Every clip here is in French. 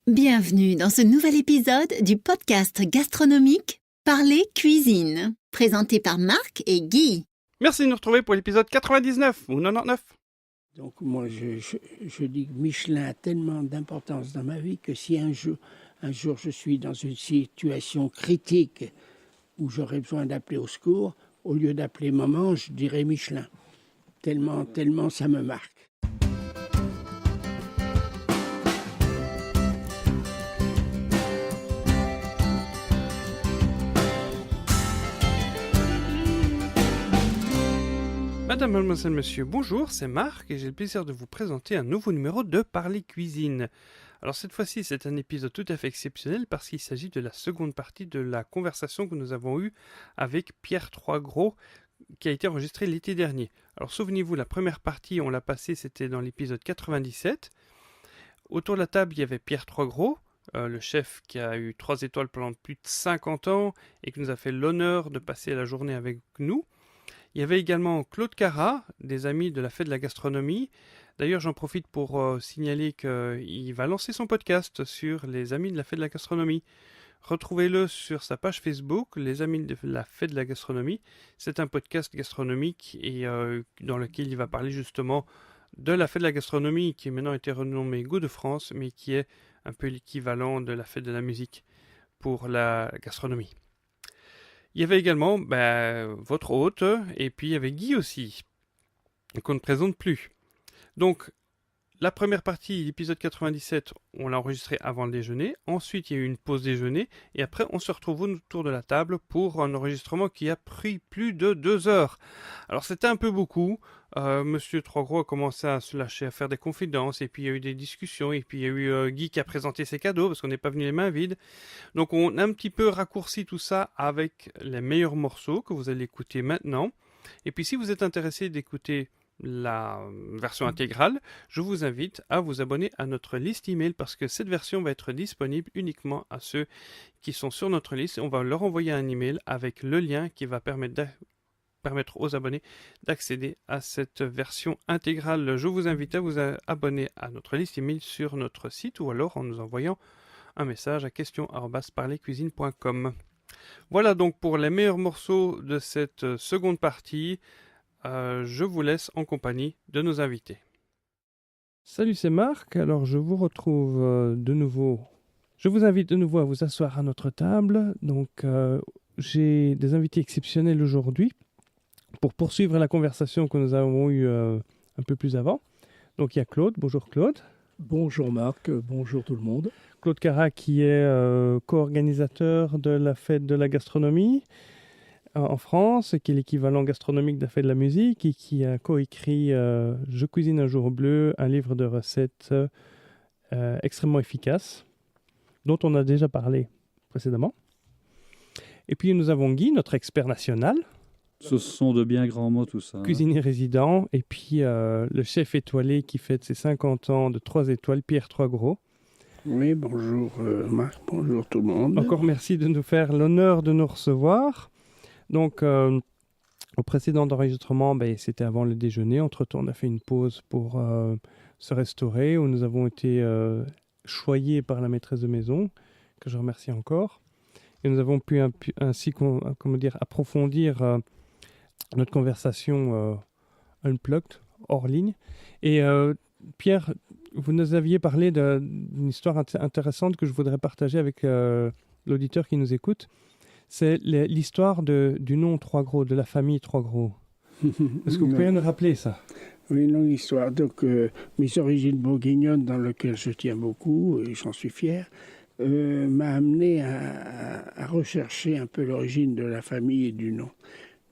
Bienvenue dans ce nouvel épisode du podcast gastronomique Parler Cuisine, présenté par Marc et Guy. Merci de nous retrouver pour l'épisode 99 ou 99. Donc moi, je dis que Michelin a tellement d'importance dans ma vie que si un jour je suis dans une situation critique où j'aurais besoin d'appeler au secours, au lieu d'appeler maman, je dirais Michelin. Tellement ça me marque. Madame, mademoiselle, monsieur, bonjour, c'est Marc et j'ai le plaisir de vous présenter un nouveau numéro de Parler Cuisine. Alors cette fois-ci, c'est un épisode tout à fait exceptionnel parce qu'il s'agit de la seconde partie de la conversation que nous avons eue avec Pierre Troisgros qui a été enregistrée l'été dernier. Alors souvenez-vous, la première partie, on l'a passée, c'était dans l'épisode 97. Autour de la table, il y avait Pierre Troisgros, le chef qui a eu 3 étoiles pendant plus de 50 ans et qui nous a fait l'honneur de passer la journée avec nous. Il y avait également Claude Carrat, des amis de la Fête de la Gastronomie. D'ailleurs, j'en profite pour signaler qu'il va lancer son podcast sur les amis de la Fête de la Gastronomie. Retrouvez-le sur sa page Facebook, les amis de la Fête de la Gastronomie. C'est un podcast gastronomique et dans lequel il va parler justement de la Fête de la Gastronomie, qui maintenant a été renommée Goût de France, mais qui est un peu l'équivalent de la Fête de la musique pour la gastronomie. Il y avait également votre hôte, et puis il y avait Guy aussi, qu'on ne présente plus. Donc, la première partie, l'épisode 97, on l'a enregistré avant le déjeuner. Ensuite, il y a eu une pause déjeuner. Et après, on se retrouve autour de la table pour un enregistrement qui a pris plus de 2 heures. Alors, c'était un peu beaucoup. Monsieur Troisgros a commencé à se lâcher, à faire des confidences. Et puis, il y a eu des discussions. Et puis, il y a eu Guy qui a présenté ses cadeaux parce qu'on n'est pas venu les mains vides. Donc, on a un petit peu raccourci tout ça avec les meilleurs morceaux que vous allez écouter maintenant. Et puis, si vous êtes intéressé d'écouter la version intégrale, je vous invite à vous abonner à notre liste email parce que cette version va être disponible uniquement à ceux qui sont sur notre liste. On va leur envoyer un email avec le lien qui va permettre aux abonnés d'accéder à cette version intégrale. Je vous invite à vous abonner à notre liste email sur notre site ou alors en nous envoyant un message à question@parlercuisine.com. Voilà donc pour les meilleurs morceaux de cette seconde partie. Je vous laisse en compagnie de nos invités. Salut, c'est Marc. Alors, je vous retrouve de nouveau. Je vous invite de nouveau à vous asseoir à notre table. Donc, j'ai des invités exceptionnels aujourd'hui pour poursuivre la conversation que nous avons eue un peu plus avant. Donc, il y a Claude. Bonjour Claude. Bonjour Marc, bonjour tout le monde. Claude Carrat qui est co-organisateur de la Fête de la Gastronomie en France, qui est l'équivalent gastronomique de la Fête de la musique et qui a coécrit Je cuisine un jour bleu, un livre de recettes extrêmement efficace, dont on a déjà parlé précédemment. Et puis nous avons Guy, notre expert national. Ce sont de bien grands mots tout ça. Cuisinier résident, et puis le chef étoilé qui fête ses 50 ans de 3 étoiles, Pierre Troisgros. Oui, bonjour Marc, bonjour tout le monde. Encore merci de nous faire l'honneur de nous recevoir. Donc, au précédent enregistrement, c'était avant le déjeuner. Entre-temps, on a fait une pause pour se restaurer, où nous avons été choyés par la maîtresse de maison, que je remercie encore. Et nous avons pu ainsi approfondir notre conversation unplugged, hors ligne. Et Pierre, vous nous aviez parlé d'une histoire intéressante que je voudrais partager avec l'auditeur qui nous écoute. C'est l'histoire du nom Troisgros, de la famille Troisgros. Est-ce que vous pouvez nous rappeler ça? Oui, une longue histoire. Donc, mes origines bourguignonnes, dans lesquelles je tiens beaucoup, et j'en suis fier, m'a amené à rechercher un peu l'origine de la famille et du nom.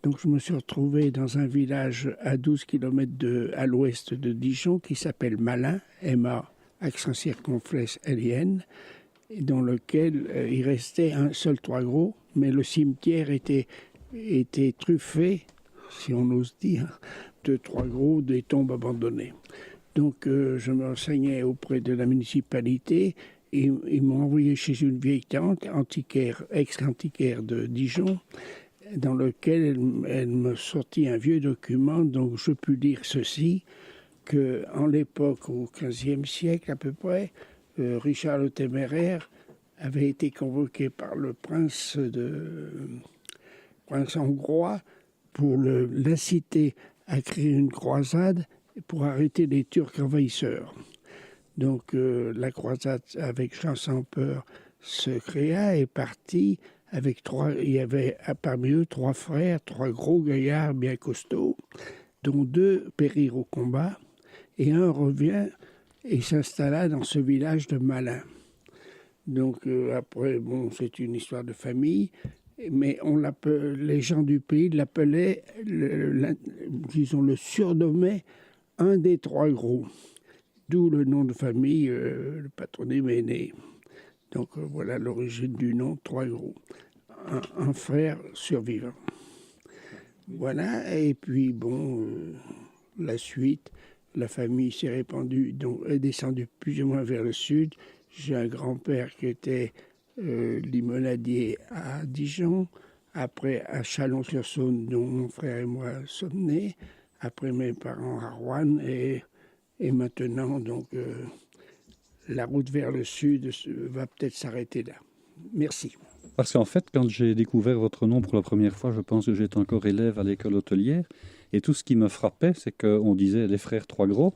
Donc, je me suis retrouvé dans un village à 12 km à l'ouest de Dijon qui s'appelle Malin, M-A, accent circonflexe L-I-N, dans lequel il restait un seul Troisgros, mais le cimetière était truffé, si on ose dire, de Troisgros, des tombes abandonnées. Donc je me renseignais auprès de la municipalité et ils m'ont envoyé chez une vieille tante, ex-antiquaire de Dijon, dans lequel elle me sortit un vieux document, donc je pus lire ceci, qu'en l'époque, au XVe siècle à peu près, Richard le Téméraire avait été convoqué par le prince hongrois pour l'inciter à créer une croisade pour arrêter les Turcs envahisseurs. Donc la croisade avec Jean sans peur se créa et partit avec il y avait parmi eux 3 frères, 3 gros gaillards bien costauds, dont 2 périrent au combat, et un revient et s'installa dans ce village de Malin. Donc après, c'est une histoire de famille, mais les gens du pays l'appelaient, le surnommaient un des 3 gros, d'où le nom de famille, le patronyme est né. Donc voilà l'origine du nom 3 gros, un frère survivant. Voilà, et puis la suite, la famille s'est répandue, donc est descendue plus ou moins vers le sud. J'ai un grand-père qui était limonadier à Dijon, après à Chalon-sur-Saône, dont mon frère et moi sommes nés, après mes parents à Rouen, et maintenant, donc, la route vers le sud va peut-être s'arrêter là. Merci. Parce qu'en fait, quand j'ai découvert votre nom pour la première fois, je pense que j'étais encore élève à l'école hôtelière, et tout ce qui me frappait, c'est qu'on disait les frères 3 gros,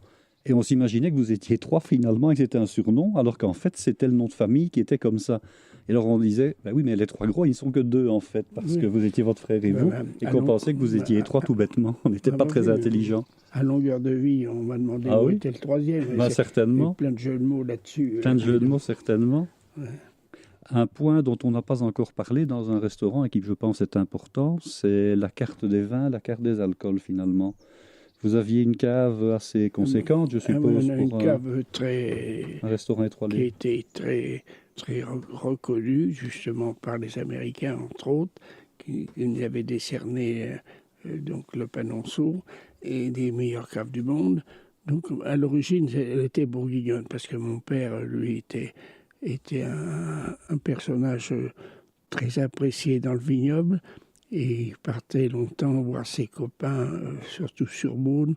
et on s'imaginait que vous étiez 3 finalement, et que c'était un surnom, alors qu'en fait, c'était le nom de famille qui était comme ça. Et alors on disait, oui, mais les 3 gros, ils ne sont que 2 en fait, parce que vous étiez votre frère et vous, et qu'on pensait que vous étiez 3 tout bêtement. On n'était pas très intelligents. À longueur de vie, on m'a demandé où était le 3e. Certainement. Plein de jeux de mots là-dessus. Plein de jeux de mots, certainement. Ouais. Un point dont on n'a pas encore parlé dans un restaurant et qui, je pense, est important, c'est la carte des vins, la carte des alcools, finalement. Vous aviez une cave assez conséquente, je suppose, on a une cave un restaurant étoilé. Qui était très, très reconnue, justement, par les Américains, entre autres, qui nous avaient décerné donc, le Panonceau et des meilleures caves du monde. Donc, à l'origine, elle était bourguignonne, parce que mon père, lui, était un personnage très apprécié dans le vignoble, et il partait longtemps voir ses copains, surtout sur Beaune,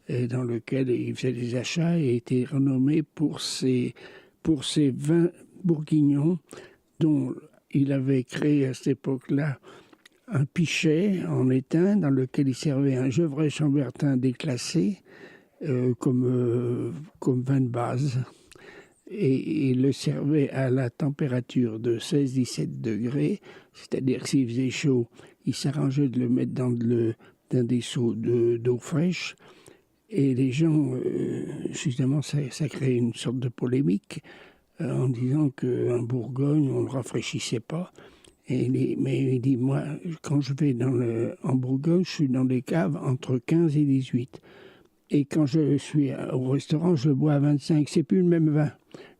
dans lequel il faisait des achats et était renommé pour ses vins bourguignons, dont il avait créé à cette époque-là un pichet en étain dans lequel il servait un Gevrey Chambertin déclassé comme vin de base. Et il le servait à la température de 16-17 degrés, c'est-à-dire que s'il faisait chaud, il s'arrangeait de le mettre dans des seaux d'eau fraîche. Et les gens, justement, ça créait une sorte de polémique en disant qu'en Bourgogne, on ne le rafraîchissait pas. Mais il dit, moi, quand je vais en Bourgogne, je suis dans des caves entre 15 et 18. Et quand je suis au restaurant, je bois à 25. C'est plus le même vin.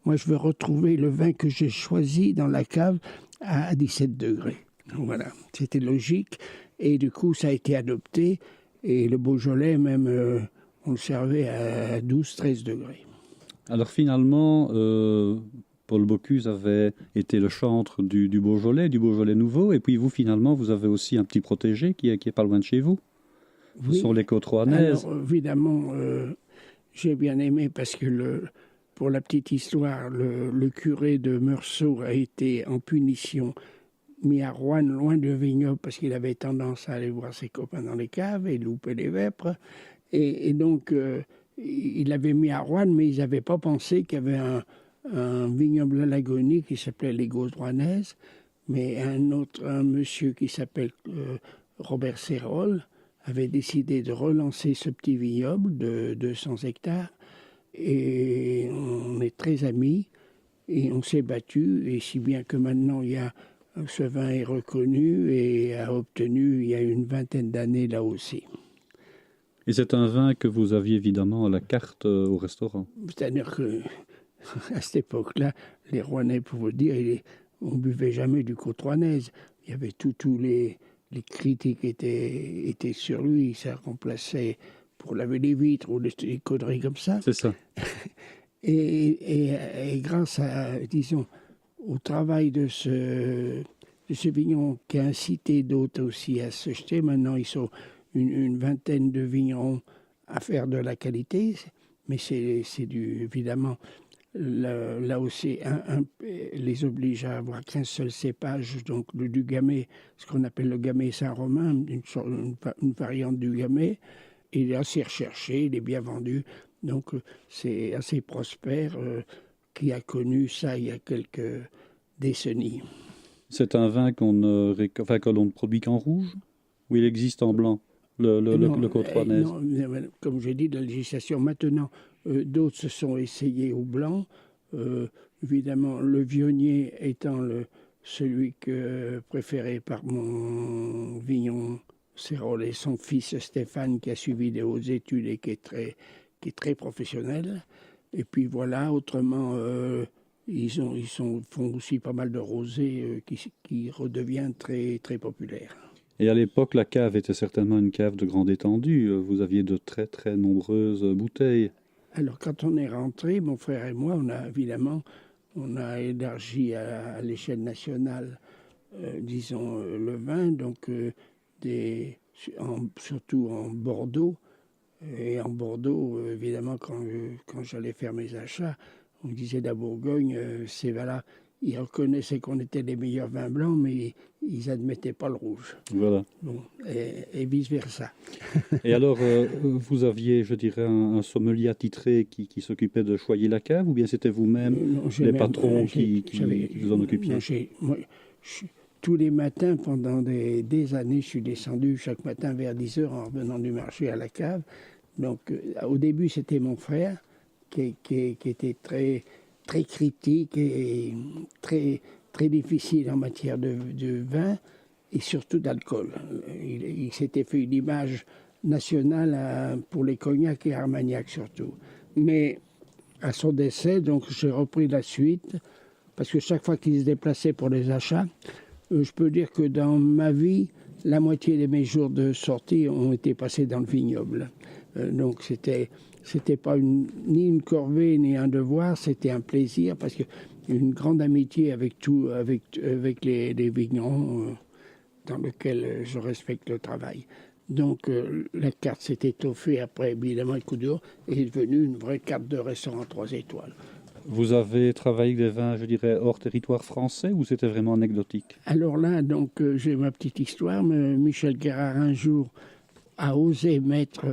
Moi, je veux retrouver le vin que j'ai choisi dans la cave à 17 degrés. Donc, voilà, c'était logique. Et du coup, ça a été adopté. Et le Beaujolais, même, on le servait à 12-13 degrés. Alors finalement, Paul Bocuse avait été le chantre du Beaujolais nouveau. Et puis vous, finalement, vous avez aussi un petit protégé qui est pas loin de chez vous. Oui. Ce sont les Côtes-Rouennaises. Alors, évidemment, j'ai bien aimé parce que, pour la petite histoire, le curé de Meursault a été en punition mis à Rouen, loin de vignoble, parce qu'il avait tendance à aller voir ses copains dans les caves et louper les vêpres. Et donc, il l'avait mis à Rouen, mais ils n'avaient pas pensé qu'il y avait un vignoble à l'agonie qui s'appelait les Côtes-Rouennaises, mais un monsieur qui s'appelle Robert Serrol avait décidé de relancer ce petit vignoble de 200 hectares. Et on est très amis et on s'est battu. Et si bien que maintenant, ce vin est reconnu et a obtenu, il y a une 20aine d'années là aussi. Et c'est un vin que vous aviez évidemment à la carte au restaurant. C'est-à-dire qu'à cette époque-là, les Rouennais, pour vous dire, on ne buvait jamais du Côte-Rouennaise. Il y avait tous les critiques étaient sur lui, ça remplaçait pour laver les vitres ou des conneries comme ça. C'est ça. et grâce à, disons, au travail de ce vigneron qui a incité d'autres aussi à se jeter, maintenant ils sont une 20aine de vignerons à faire de la qualité, mais c'est dû évidemment l'AOC les oblige à avoir qu'un seul cépage, donc du gamay, ce qu'on appelle le gamay Saint-Romain, une variante du gamay. Il est assez recherché, il est bien vendu, donc c'est assez prospère, qui a connu ça il y a quelques décennies. C'est un vin que l'on ne produit qu'en rouge, ou il existe en blanc, le Côte-Roannaise? Non, comme j'ai dit, la législation maintenant, d'autres se sont essayés au blanc. Évidemment, le Vionnier étant celui préféré par mon vigneron Cérol et son fils Stéphane, qui a suivi des hautes études et qui est très professionnel. Et puis voilà, autrement, ils font aussi pas mal de rosé qui redevient très, très populaire. Et à l'époque, la cave était certainement une cave de grande étendue. Vous aviez de très très nombreuses bouteilles. Alors quand on est rentré, mon frère et moi, on a élargi à l'échelle nationale, le vin, donc surtout en Bordeaux. Et en Bordeaux, évidemment, quand j'allais faire mes achats, on disait de la Bourgogne, ces vins-là, ils reconnaissaient qu'on était les meilleurs vins blancs, mais ils n'admettaient pas le rouge. Voilà. Bon, et vice-versa. Et alors, vous aviez, je dirais, un sommelier attitré qui s'occupait de choyer la cave, ou bien c'était vous-même, les patrons qui vous en occupiez? Tous les matins, pendant des années, je suis descendu chaque matin vers 10h en revenant du marché à la cave. Donc, au début, c'était mon frère qui était très, très critique et très, très difficile en matière de vin et surtout d'alcool. Il s'était fait une image nationale pour les cognacs et armagnacs surtout. Mais à son décès, donc, j'ai repris la suite parce que chaque fois qu'il se déplaçait pour les achats, je peux dire que dans ma vie, la moitié de mes jours de sortie ont été passés dans le vignoble. Donc c'était pas ni une corvée ni un devoir, c'était un plaisir parce que une grande amitié avec les vignerons dans lesquels je respecte le travail. Donc la carte s'est étoffée après, évidemment, le coup d'eau et est devenue une vraie carte de restaurant 3 étoiles. Vous avez travaillé avec des vins, je dirais, hors territoire français, ou c'était vraiment anecdotique? Alors là, donc, j'ai ma petite histoire. Mais Michel Guérard, un jour, a osé mettre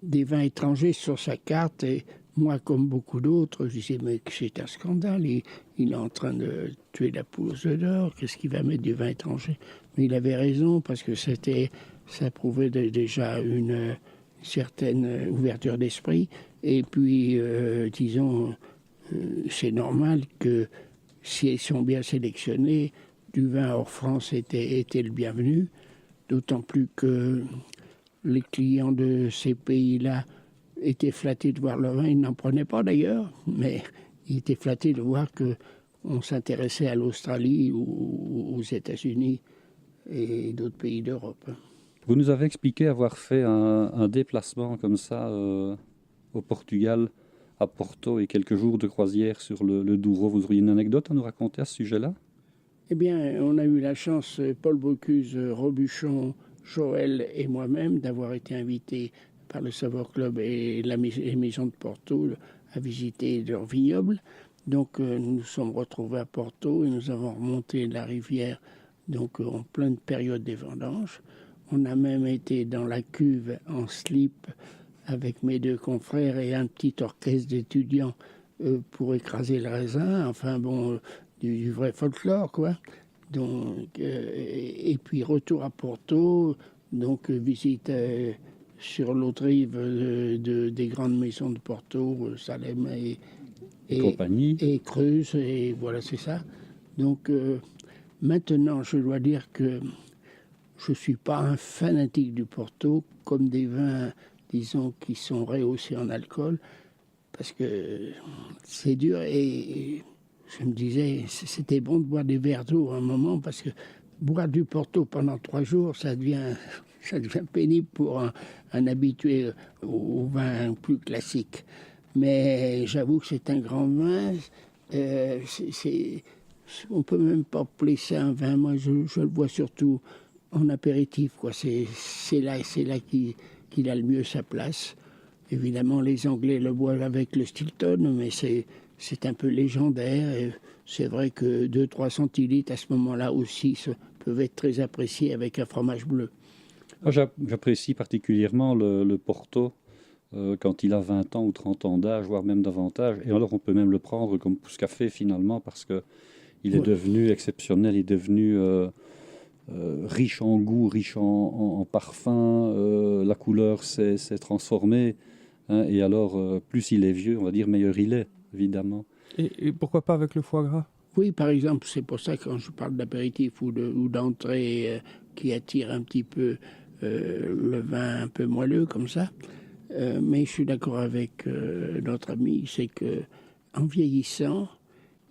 des vins étrangers sur sa carte. Et moi, comme beaucoup d'autres, je disais, mais c'est un scandale. Il est en train de tuer la poule aux œufs d'or. Qu'est-ce qu'il va mettre du vin étranger? Mais il avait raison, parce que ça prouvait déjà une certaine ouverture d'esprit. Et puis, disons... c'est normal que si elles sont bien sélectionnées, du vin hors France était le bienvenu, d'autant plus que les clients de ces pays-là étaient flattés de voir le vin. Ils n'en prenaient pas d'ailleurs, mais ils étaient flattés de voir qu'on s'intéressait à l'Australie ou aux États-Unis et d'autres pays d'Europe. Vous nous avez expliqué avoir fait un déplacement comme ça au Portugal, à Porto, et quelques jours de croisière sur le Douro. Vous auriez une anecdote à nous raconter à ce sujet-là? Eh bien, on a eu la chance, Paul Bocuse, Robuchon, Joël et moi-même, d'avoir été invités par le Savoir Club et les maisons de Porto à visiter leur vignoble. Donc, nous nous sommes retrouvés à Porto et nous avons remonté la rivière donc, en pleine période des vendanges. On a même été dans la cuve en slip avec mes 2 confrères et un petit orchestre d'étudiants pour écraser le raisin. Enfin bon, du vrai folklore, quoi. Donc, et puis retour à Porto, donc visite sur l'autre rive des grandes maisons de Porto, Salem et compagnie. Et Creuse, et voilà, c'est ça. Donc maintenant, je dois dire que je ne suis pas un fanatique du Porto, comme des vins, disons, qui sont rehaussés en alcool, parce que c'est dur. Et je me disais, c'était bon de boire des verres d'eau à un moment, parce que boire du Porto pendant 3 jours, ça devient pénible pour un habitué au vin plus classique. Mais j'avoue que c'est un grand vin. On peut même pas placer un vin. Moi, je le vois surtout en apéritif, quoi. C'est là qu'il a le mieux sa place. Évidemment, les Anglais le boivent avec le Stilton, mais c'est c'est un peu légendaire. Et c'est vrai que 2-3 centilitres à ce moment-là aussi peuvent être très appréciés avec un fromage bleu. Moi, j'apprécie particulièrement le Porto quand il a 20 ans ou 30 ans d'âge, voire même davantage. Et alors, on peut même le prendre comme pousse-café finalement parce qu'il est devenu exceptionnel, il est devenu riche en goût, riche en parfum. La couleur s'est transformée. Hein, et alors, plus il est vieux, on va dire, meilleur il est, évidemment. Et pourquoi pas avec le foie gras? Oui, par exemple, c'est pour ça que quand je parle d'apéritif ou d'entrée qui attire un petit peu le vin un peu moelleux comme ça. Mais je suis d'accord avec notre ami, c'est que en vieillissant,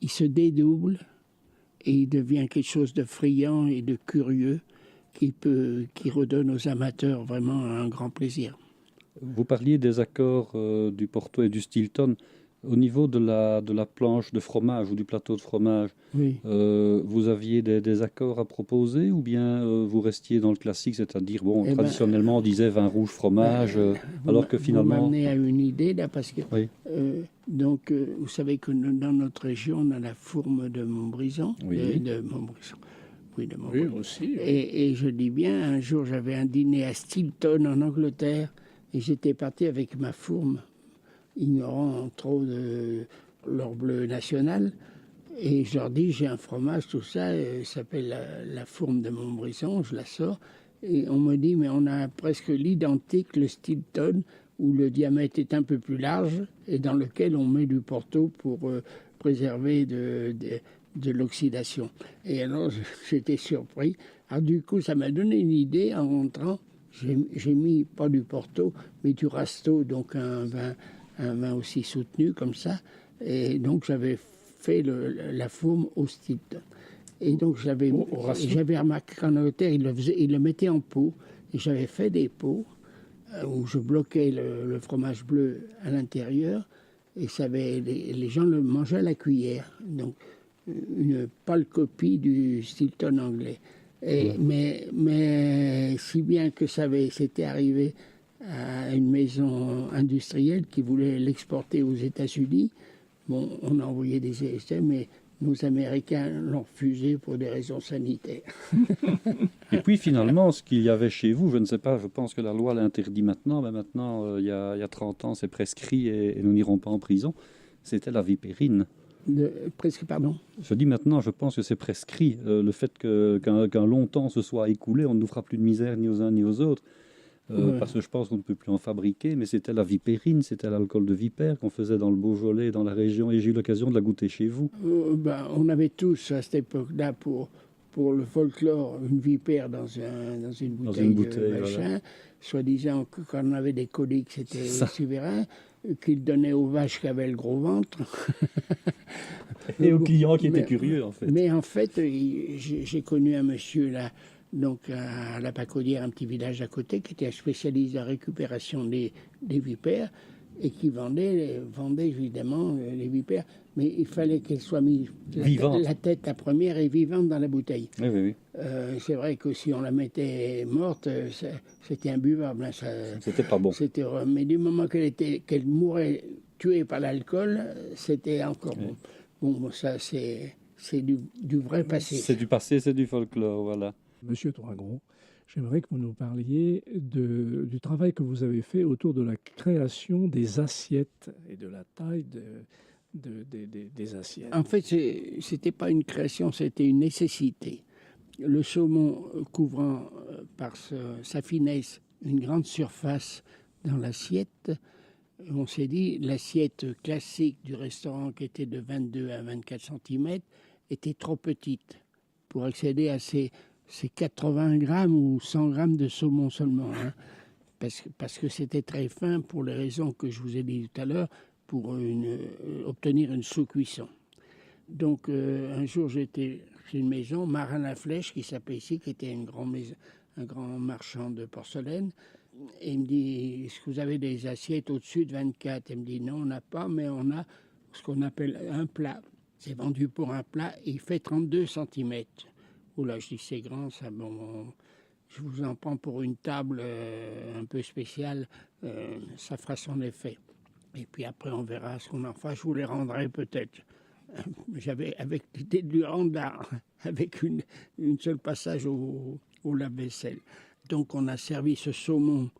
il se dédouble et il devient quelque chose de friand et de curieux qui redonne aux amateurs vraiment un grand plaisir. Vous parliez des accords du Porto et du Stilton. Au niveau de la planche de fromage ou du plateau de fromage, oui. Vous aviez des accords à proposer ou bien vous restiez dans le classique, c'est-à-dire, traditionnellement on disait vin rouge fromage, alors que finalement... Vous m'amenez à une idée là, parce que oui. Vous savez que dans notre région, on a la fourme de Montbrison. Oui. De Montbrison. Oui, de Oui, aussi. Et je dis bien, un jour j'avais un dîner à Stilton en Angleterre et j'étais parti avec ma fourme, ignorant trop de l'or bleu national. Et je leur dis, j'ai un fromage, tout ça, il s'appelle la fourme de Montbrison, je la sors. Et on me dit, mais on a presque l'identique, le Stilton, où le diamètre est un peu plus large et dans lequel on met du Porto pour préserver de l'oxydation. Et alors, j'étais surpris. Alors du coup, ça m'a donné une idée en rentrant. J'ai mis, pas du Porto, mais du Rasto, donc un vin aussi soutenu comme ça. Et donc, j'avais fait la fourme au Stilton. Et donc, j'avais remarqué qu'en Angleterre, il le mettait en pot. Et j'avais fait des pots où je bloquais le fromage bleu à l'intérieur. Et les gens le mangeaient à la cuillère. Donc, une pâle copie du Stilton anglais. Mais si bien que c'était arrivé à une maison industrielle qui voulait l'exporter aux États-Unis. Bon, on a envoyé des essais, mais nos Américains l'ont refusé pour des raisons sanitaires. Et puis finalement, ce qu'il y avait chez vous, je ne sais pas, je pense que la loi l'interdit maintenant, mais maintenant, il y a 30 ans, c'est prescrit et nous n'irons pas en prison, c'était la vipérine. Presque, pardon. Je dis maintenant, je pense que c'est prescrit. Le fait qu'un long temps se soit écoulé, on ne nous fera plus de misère ni aux uns ni aux autres. Parce que je pense qu'on ne peut plus en fabriquer, mais c'était la vipérine, c'était l'alcool de vipère qu'on faisait dans le Beaujolais, dans la région, et j'ai eu l'occasion de la goûter chez vous. On avait tous, à cette époque-là, pour le folklore, une vipère dans une bouteille de machin, voilà. Soi-disant que quand on avait des coliques, c'était souverain, qu'ils donnaient aux vaches qui avaient le gros ventre. Et aux clients qui étaient curieux, en fait. Mais en fait, j'ai connu un monsieur là, donc à la Pacaudière, un petit village à côté, qui était spécialisé en récupération des vipères et qui vendait évidemment les vipères, mais il fallait qu'elles soient mises la tête la première et vivante dans la bouteille. Oui. C'est vrai que si on la mettait morte, c'était imbuvable. Hein, c'était pas bon. Mais du moment qu'elle mourait tuée par l'alcool, c'était encore bon. Bon, ça c'est du vrai passé. C'est du passé, c'est du folklore, voilà. Monsieur Troisgros, j'aimerais que vous nous parliez du travail que vous avez fait autour de la création des assiettes et de la taille des assiettes. En fait, c'était pas une création, c'était une nécessité. Le saumon couvrant par sa finesse une grande surface dans l'assiette, on s'est dit l'assiette classique du restaurant qui était de 22 à 24 cm était trop petite pour accéder à ces 80 grammes ou 100 grammes de saumon seulement, hein, parce que c'était très fin pour les raisons que je vous ai dit tout à l'heure, pour obtenir une sous-cuisson. Donc un jour j'étais chez une maison, Marin-la-Flèche qui s'appelle ici, qui était un grand marchand de porcelaine, et il me dit, est-ce que vous avez des assiettes au-dessus de 24? Il me dit, non, on n'a pas, mais on a ce qu'on appelle un plat. C'est vendu pour un plat et il fait 32 cm. Oula, je dis c'est grand, ça. Bon, je vous en prends pour une table un peu spéciale, ça fera son effet. Et puis après, on verra ce qu'on en fera. Je vous les rendrai peut-être. J'avais avec du randard, avec une seule passage au lave-vaisselle. Donc on a servi ce saumon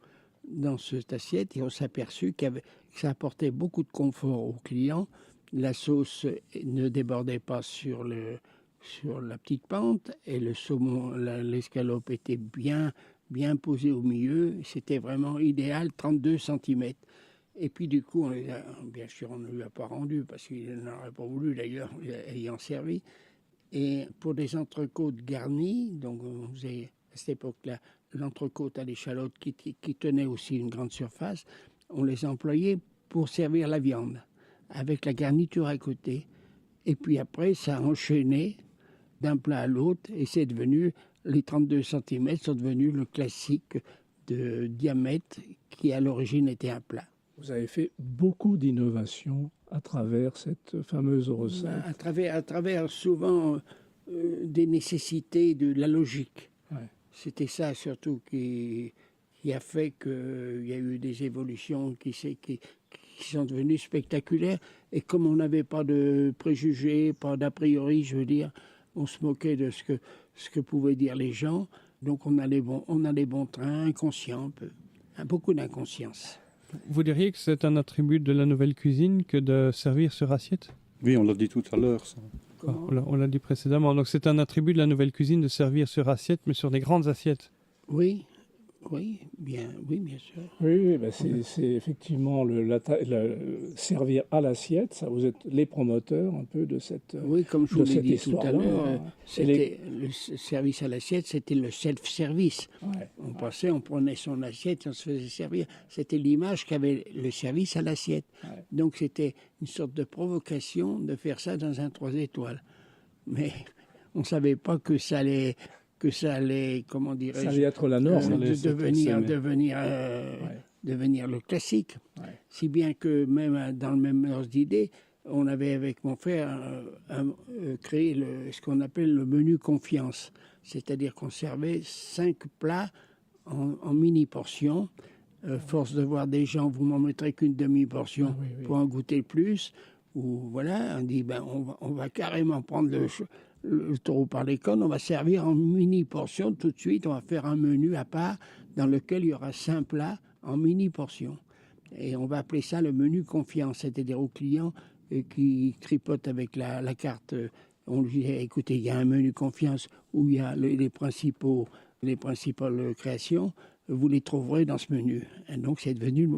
dans cette assiette et on s'est aperçu que ça apportait beaucoup de confort aux clients. La sauce ne débordait pas sur la petite pente et le saumon, l'escalope était bien posée au milieu. C'était vraiment idéal, 32 cm. Et puis du coup, bien sûr, on ne lui a pas rendu parce qu'il n'aurait pas voulu d'ailleurs, ayant servi. Et pour des entrecôtes garnies, donc on faisait à cette époque-là l'entrecôte à l'échalote qui tenait aussi une grande surface, on les employait pour servir la viande avec la garniture à côté. Et puis après, ça a enchaîné d'un plat à l'autre et c'est devenu, les 32 cm sont devenus le classique de diamètre qui à l'origine était un plat. Vous avez fait beaucoup d'innovations à travers cette fameuse recette. À travers souvent des nécessités de la logique. Ouais. C'était ça surtout qui a fait qu'il y a eu des évolutions qui sont devenues spectaculaires. Et comme on n'avait pas de préjugés, pas d'a priori, je veux dire, on se moquait de ce que pouvaient dire les gens. Donc on a des bons trains, inconscients un peu. Beaucoup d'inconscience. Vous diriez que c'est un attribut de la nouvelle cuisine que de servir sur assiette? Oui, on l'a dit tout à l'heure, ça. On l'a dit précédemment. Donc c'est un attribut de la nouvelle cuisine de servir sur assiette, mais sur des grandes assiettes. Oui, bien sûr. Oui, ben c'est effectivement servir à l'assiette. Ça, vous êtes les promoteurs un peu de cette Oui, comme je vous l'ai dit tout à l'heure, le service à l'assiette, c'était le self-service. Ouais, on passait, on prenait son assiette, on se faisait servir. C'était l'image qu'avait le service à l'assiette. Ouais. Donc c'était une sorte de provocation de faire ça dans un 3 étoiles. Mais on ne savait pas que ça allait, comment dirais-je, ça allait être la norme, devenir le classique. Ouais. Si bien que même dans le même ordre d'idée, on avait avec mon frère créé ce qu'on appelle le menu confiance. C'est-à-dire qu'on servait 5 plats en mini-portions. Force de voir des gens, vous m'en mettrez qu'une demi-portion pour en goûter plus. Ou voilà, on dit, on va carrément prendre le taureau par les cornes, on va servir en mini-portions tout de suite, on va faire un menu à part dans lequel il y aura 5 plats en mini-portions. Et on va appeler ça le menu confiance, c'est-à-dire aux clients qui tripotent avec la carte. On lui dit, écoutez, il y a un menu confiance où il y a les principales créations, vous les trouverez dans ce menu. Et donc c'est devenu...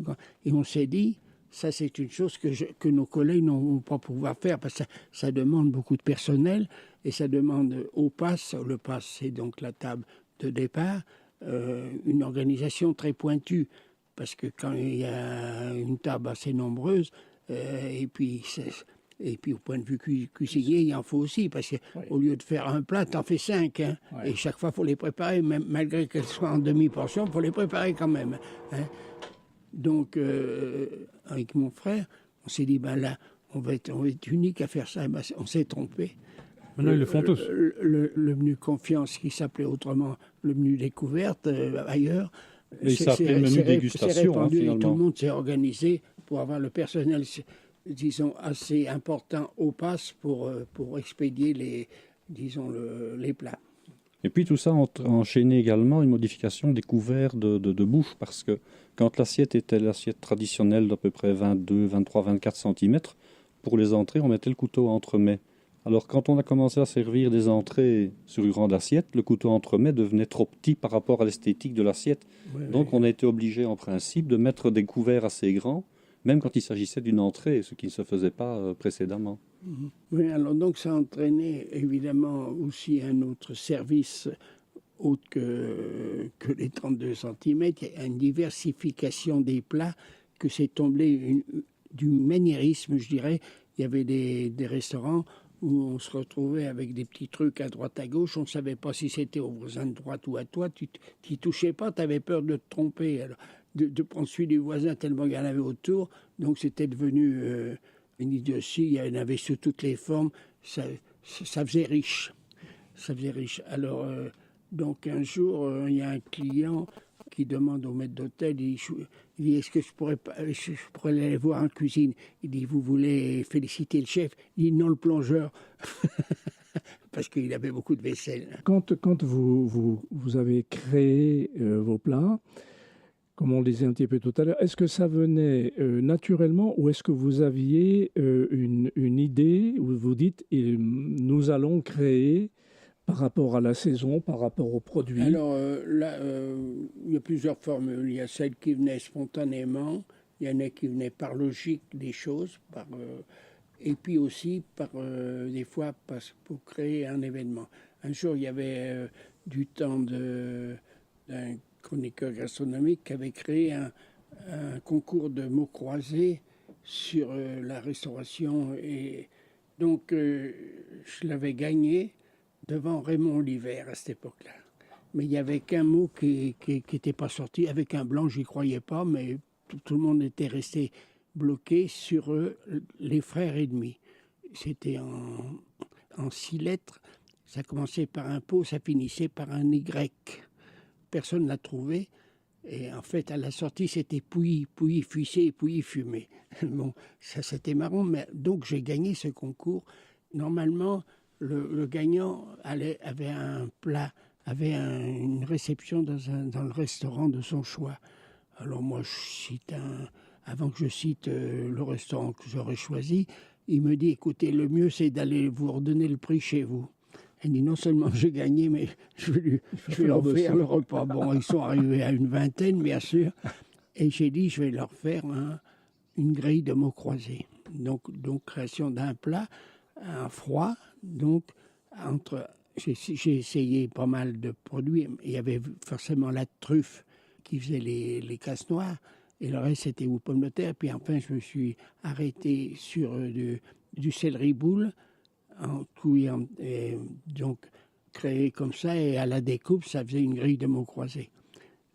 Et on s'est dit, ça c'est une chose que nos collègues n'ont pas pouvoir faire, parce que ça demande beaucoup de personnel, et ça demande au pass, le pass c'est donc la table de départ, une organisation très pointue, parce que quand il y a une table assez nombreuse, et puis au point de vue cuisinier, il en faut aussi, parce qu'au lieu de faire un plat, t'en fais 5, hein, et chaque fois, il faut les préparer, même malgré qu'elles soient en demi-portion, il faut les préparer quand même. Hein. Donc, avec mon frère, on s'est dit, là, on va être unique à faire ça, et on s'est trompé. Maintenant, ils le font tous. Le menu confiance, qui s'appelait autrement le menu découverte, ailleurs, il s'appelait menu dégustation. C'est répandu, finalement. et tout le monde s'est organisé pour avoir le personnel, disons, assez important au pass pour expédier les plats. Et puis tout ça a enchaîné également une modification des couverts de bouche, parce que quand l'assiette était l'assiette traditionnelle d'à peu près 22, 23, 24 cm, pour les entrées, on mettait le couteau à entremets. Alors quand on a commencé à servir des entrées sur une grande assiette, le couteau à entremets devenait trop petit par rapport à l'esthétique de l'assiette. Donc on a été obligé en principe de mettre des couverts assez grands, même quand il s'agissait d'une entrée, ce qui ne se faisait pas précédemment. Oui, alors donc ça entraînait évidemment aussi un autre service autre que les 32 cm, il y a une diversification des plats, que c'est tombé du maniérisme, je dirais. Il y avait des restaurants où on se retrouvait avec des petits trucs à droite à gauche, on ne savait pas si c'était au voisin de droite ou à toi, tu n'y touchais pas, tu avais peur de te tromper, alors, de prendre celui du voisin tellement il y en avait autour, donc c'était devenu une idiotie, il y en avait sous toutes les formes, ça faisait riche. Ça faisait riche. Alors, donc un jour, il y a un client qui demande au maître d'hôtel, Il dit, est-ce que je pourrais aller voir en cuisine? Il dit, vous voulez féliciter le chef? Il dit, non, le plongeur. Parce qu'il avait beaucoup de vaisselle. Quand vous avez créé vos plats, comme on le disait un petit peu tout à l'heure, est-ce que ça venait naturellement ou est-ce que vous aviez une idée où vous dites, nous allons créer par rapport à la saison, par rapport aux produits? Alors là, il y a plusieurs formules. Il y a celles qui venaient spontanément, il y en a qui venaient par logique des choses, et puis aussi des fois pour créer un événement. Un jour, il y avait du temps d'un chroniqueur gastronomique qui avait créé un concours de mots croisés sur la restauration. Et donc, je l'avais gagné devant Raymond Oliver à cette époque-là. Mais il n'y avait qu'un mot qui n'était pas sorti. Avec un blanc, j'y croyais pas, mais tout le monde était resté bloqué sur les frères ennemis. C'était en 6 lettres. Ça commençait par un pot, ça finissait par un Y. Personne ne l'a trouvé. Et en fait, à la sortie, c'était Pouilly Fuissé et Pouilly Fumé. Bon, ça c'était marrant. Mais donc, j'ai gagné ce concours. Normalement, le gagnant avait un plat, avait une réception dans le restaurant de son choix. Alors moi, avant que je cite le restaurant que j'aurais choisi, il me dit, écoutez, le mieux c'est d'aller vous redonner le prix chez vous. Il dit, non seulement j'ai gagné, mais je vais leur faire le repas. Bon, ils sont arrivés à une vingtaine, bien sûr. Et j'ai dit, je vais leur faire une grille de mots croisés. Donc création d'un plat, un froid. Donc, j'ai essayé pas mal de produits. Il y avait forcément la truffe qui faisait les casse-noix. Et le reste, c'était aux pommes de terre. Puis enfin, je me suis arrêté sur du céleri boule, donc créé comme ça. Et à la découpe, ça faisait une grille de mots croisés.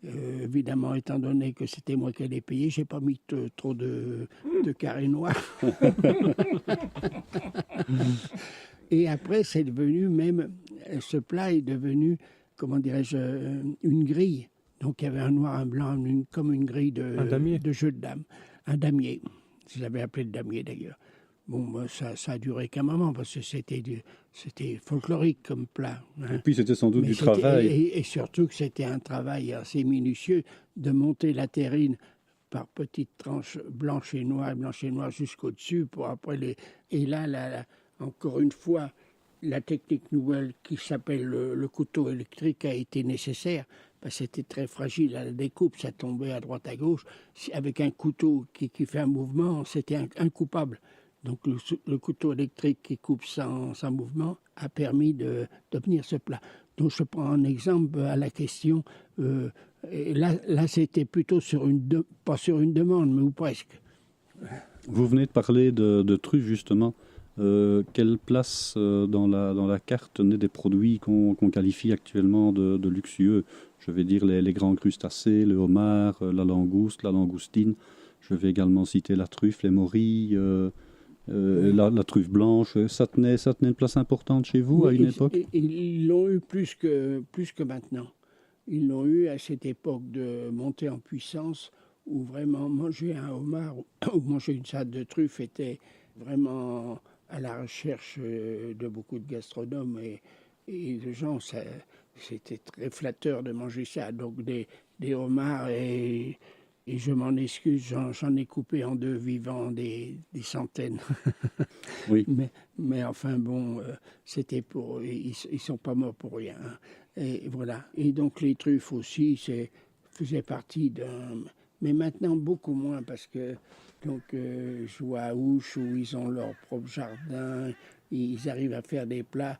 Évidemment, étant donné que c'était moi qui allais payer, j'ai pas mis trop de carrés noirs. Et après, c'est devenu ce plat est devenu, comment dirais-je, une grille. Donc il y avait un noir, un blanc, comme une grille de jeu de dames. Un damier. Je l'avais appelé le damier d'ailleurs. Bon, ça a duré qu'un moment parce que c'était folklorique comme plat. Hein. Et puis c'était sans doute du travail. Et surtout que c'était un travail assez minutieux de monter la terrine par petites tranches blanches et noires jusqu'au-dessus pour après Et là, encore une fois, la technique nouvelle qui s'appelle le couteau électrique a été nécessaire. Parce que c'était très fragile à la découpe, ça tombait à droite à gauche. Avec un couteau qui fait un mouvement, c'était incoupable. Donc le couteau électrique qui coupe sans mouvement a permis d'obtenir ce plat. Donc je prends un exemple à la question. Et là c'était plutôt pas sur une demande, mais ou presque. Vous venez de parler de truffes justement. Quelle place dans la carte tenaient des produits qu'on qualifie actuellement de luxueux? Je vais dire les grands crustacés, le homard, la langouste, la langoustine. Je vais également citer la truffe, les morilles, la truffe blanche. Ça tenait une place importante chez vous à une époque? Ils l'ont eu plus que maintenant. Ils l'ont eu à cette époque de montée en puissance où vraiment manger un homard ou manger une salade de truffe était vraiment à la recherche de beaucoup de gastronomes et de gens. C'était très flatteur de manger ça. Donc des homards et je m'en excuse, j'en ai coupé en deux vivants des centaines. Oui. Mais enfin bon, c'était ils sont pas morts pour rien. Hein. Et voilà. Et donc les truffes aussi, faisait partie d'un. Mais maintenant beaucoup moins parce que je vois à Ouche où ils ont leur propre jardin, ils arrivent à faire des plats,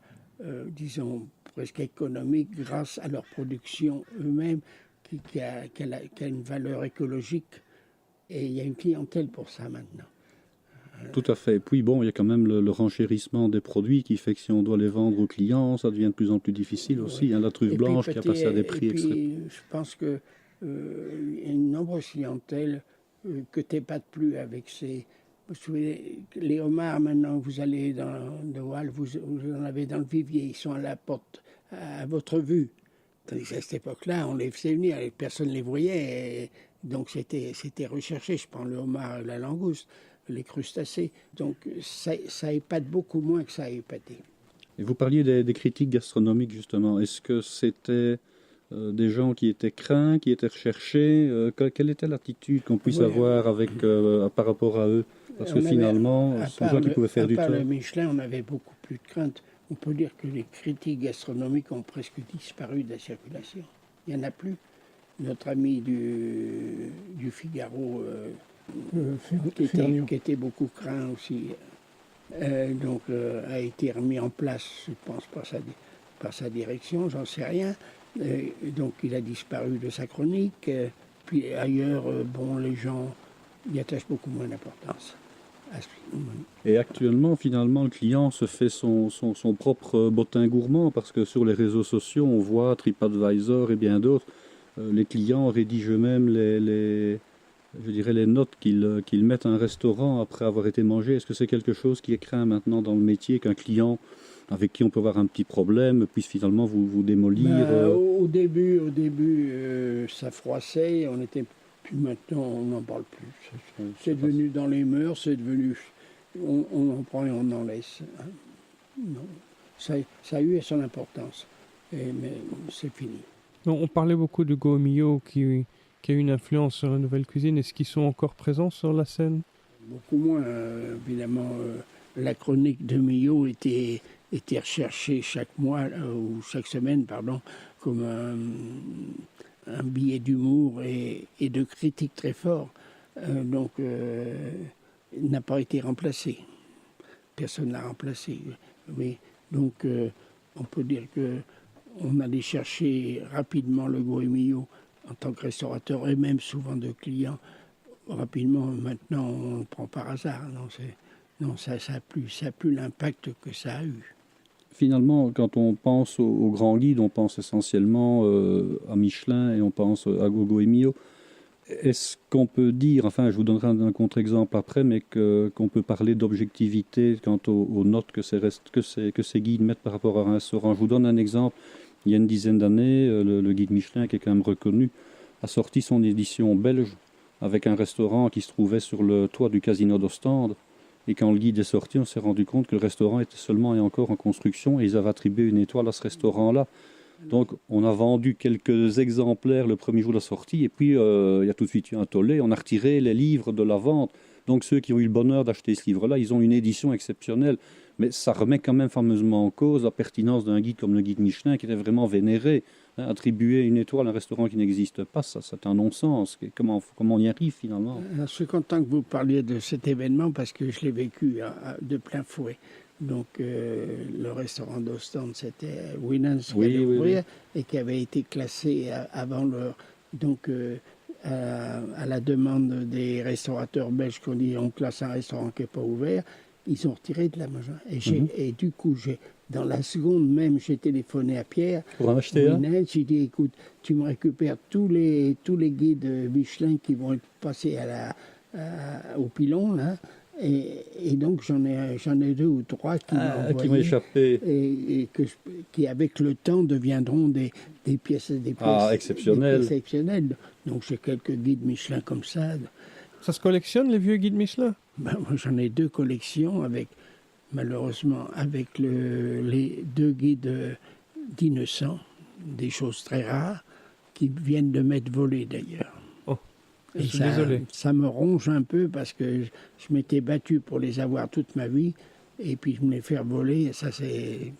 disons presque économiques grâce à leur production eux-mêmes qui a une valeur écologique et il y a une clientèle pour ça maintenant. Tout à fait. Et puis bon, il y a quand même le renchérissement des produits qui fait que si on doit les vendre aux clients, ça devient de plus en plus difficile aussi. Oui. Hein, la truffe blanche qui a passé à des prix extrêmes. Je pense que y a une nombreuse clientèle que t'épates plus avec les homards maintenant, vous allez dans le Waal, vous en avez dans le vivier, ils sont à la porte, à votre vue. Tandis qu'à cette époque-là, on les faisait venir, personne ne les voyait, Donc c'était recherché. Je prends le homard et la langouste, les crustacés. Donc ça épate beaucoup moins que ça a épaté. Et vous parliez des critiques gastronomiques, justement. Est-ce que c'était des gens qui étaient craints, qui étaient recherchés quelle était l'attitude qu'on puisse avoir par rapport à eux? Parce que finalement, ce sont des gens qui pouvaient faire du tort. À part le Michelin, on avait beaucoup plus de crainte. On peut dire que les critiques gastronomiques ont presque disparu de la circulation. Il n'y en a plus. Notre ami du Figaro, qui était beaucoup craint aussi, a été remis en place, je pense, par sa direction, j'en sais rien. Donc il a disparu de sa chronique. Puis ailleurs, les gens y attachent beaucoup moins d'importance. Et actuellement, finalement, le client se fait son propre bottin gourmand parce que sur les réseaux sociaux, on voit TripAdvisor et bien d'autres. Les clients rédigent eux-mêmes les notes qu'ils mettent à un restaurant après avoir été mangé. Est-ce que c'est quelque chose qui est craint maintenant dans le métier, qu'un client avec qui on peut avoir un petit problème puisse finalement vous démolir Au début, ça froissait. Puis maintenant, on n'en parle plus. C'est devenu dans les mœurs, c'est devenu... On en prend et on en laisse. Hein. Non. Ça a eu son importance, mais c'est fini. On parlait beaucoup de Goemio qui a eu une influence sur la nouvelle cuisine. Est-ce qu'ils sont encore présents sur la scène? Beaucoup moins, évidemment. La chronique de Millau était recherchée chaque mois, ou chaque semaine, pardon, comme un billet d'humour et de critique très fort. Il n'a pas été remplacé. Personne n'a remplacé. Oui. Donc, on peut dire qu'on allait chercher rapidement le Goemio en tant que restaurateur et même souvent de clients. Rapidement, maintenant, on le prend par hasard. Non, ça n'a plus l'impact que ça a eu. Finalement, quand on pense au grand guide, on pense essentiellement à Michelin et on pense à Goemio. Est-ce qu'on peut dire, enfin je vous donnerai un contre-exemple après, mais qu'on peut parler d'objectivité quant aux notes que ces guides mettent par rapport à un restaurant? Je vous donne un exemple. Il y a une dizaine d'années, le guide Michelin, qui est quand même reconnu, a sorti son édition belge avec un restaurant qui se trouvait sur le toit du Casino d'Ostende. Et quand le guide est sorti, on s'est rendu compte que le restaurant était seulement et encore en construction et ils avaient attribué une étoile à ce restaurant-là. Donc on a vendu quelques exemplaires le premier jour de la sortie et puis il y a tout de suite eu un tollé. On a retiré les livres de la vente. Donc ceux qui ont eu le bonheur d'acheter ce livre-là, ils ont une édition exceptionnelle. Mais ça remet quand même fameusement en cause la pertinence d'un guide comme le guide Michelin qui était vraiment vénéré. Attribuer une étoile à un restaurant qui n'existe pas, ça c'est un non-sens. Comment on y arrive finalement? Je suis content que vous parliez de cet événement parce que je l'ai vécu de plein fouet. Donc le restaurant d'Ostende, c'était Winans qui allait ouvrir et qui avait été classé avant l'heure. Donc à la demande des restaurateurs belges qu'on dit on classe un restaurant qui n'est pas ouvert, ils ont retiré de la maison. Et du coup, dans la seconde même, j'ai téléphoné à Pierre. Pour en acheter un? J'ai dit, écoute, tu me récupères tous les guides Michelin qui vont être passés au pilon, là. Et donc, j'en ai 2 ou 3 qui m'ont échappé. Et qui, avec le temps, deviendront des pièces exceptionnelles. Des pièces exceptionnelles. Donc, j'ai quelques guides Michelin comme ça. Ça se collectionne, les vieux guides Michelin? Moi, j'en ai 2 collections, malheureusement, avec les 2 guides d'Innocent, des choses très rares, qui viennent de m'être volées d'ailleurs. Oh, et ça me ronge un peu parce que je m'étais battu pour les avoir toute ma vie, et puis je me les faire voler, et ça c'est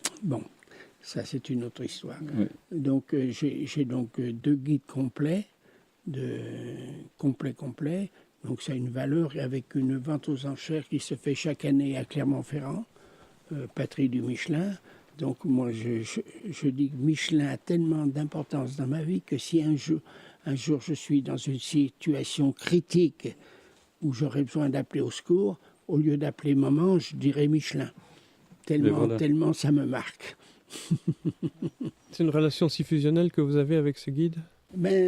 une autre histoire. Oui. Donc j'ai donc 2 guides complets, complets. Donc ça a une valeur avec une vente aux enchères qui se fait chaque année à Clermont-Ferrand, patrie du Michelin. Donc moi je dis que Michelin a tellement d'importance dans ma vie que si un jour je suis dans une situation critique où j'aurais besoin d'appeler au secours, au lieu d'appeler maman, je dirais Michelin. Tellement ça me marque. C'est une relation si fusionnelle que vous avez avec ce guide?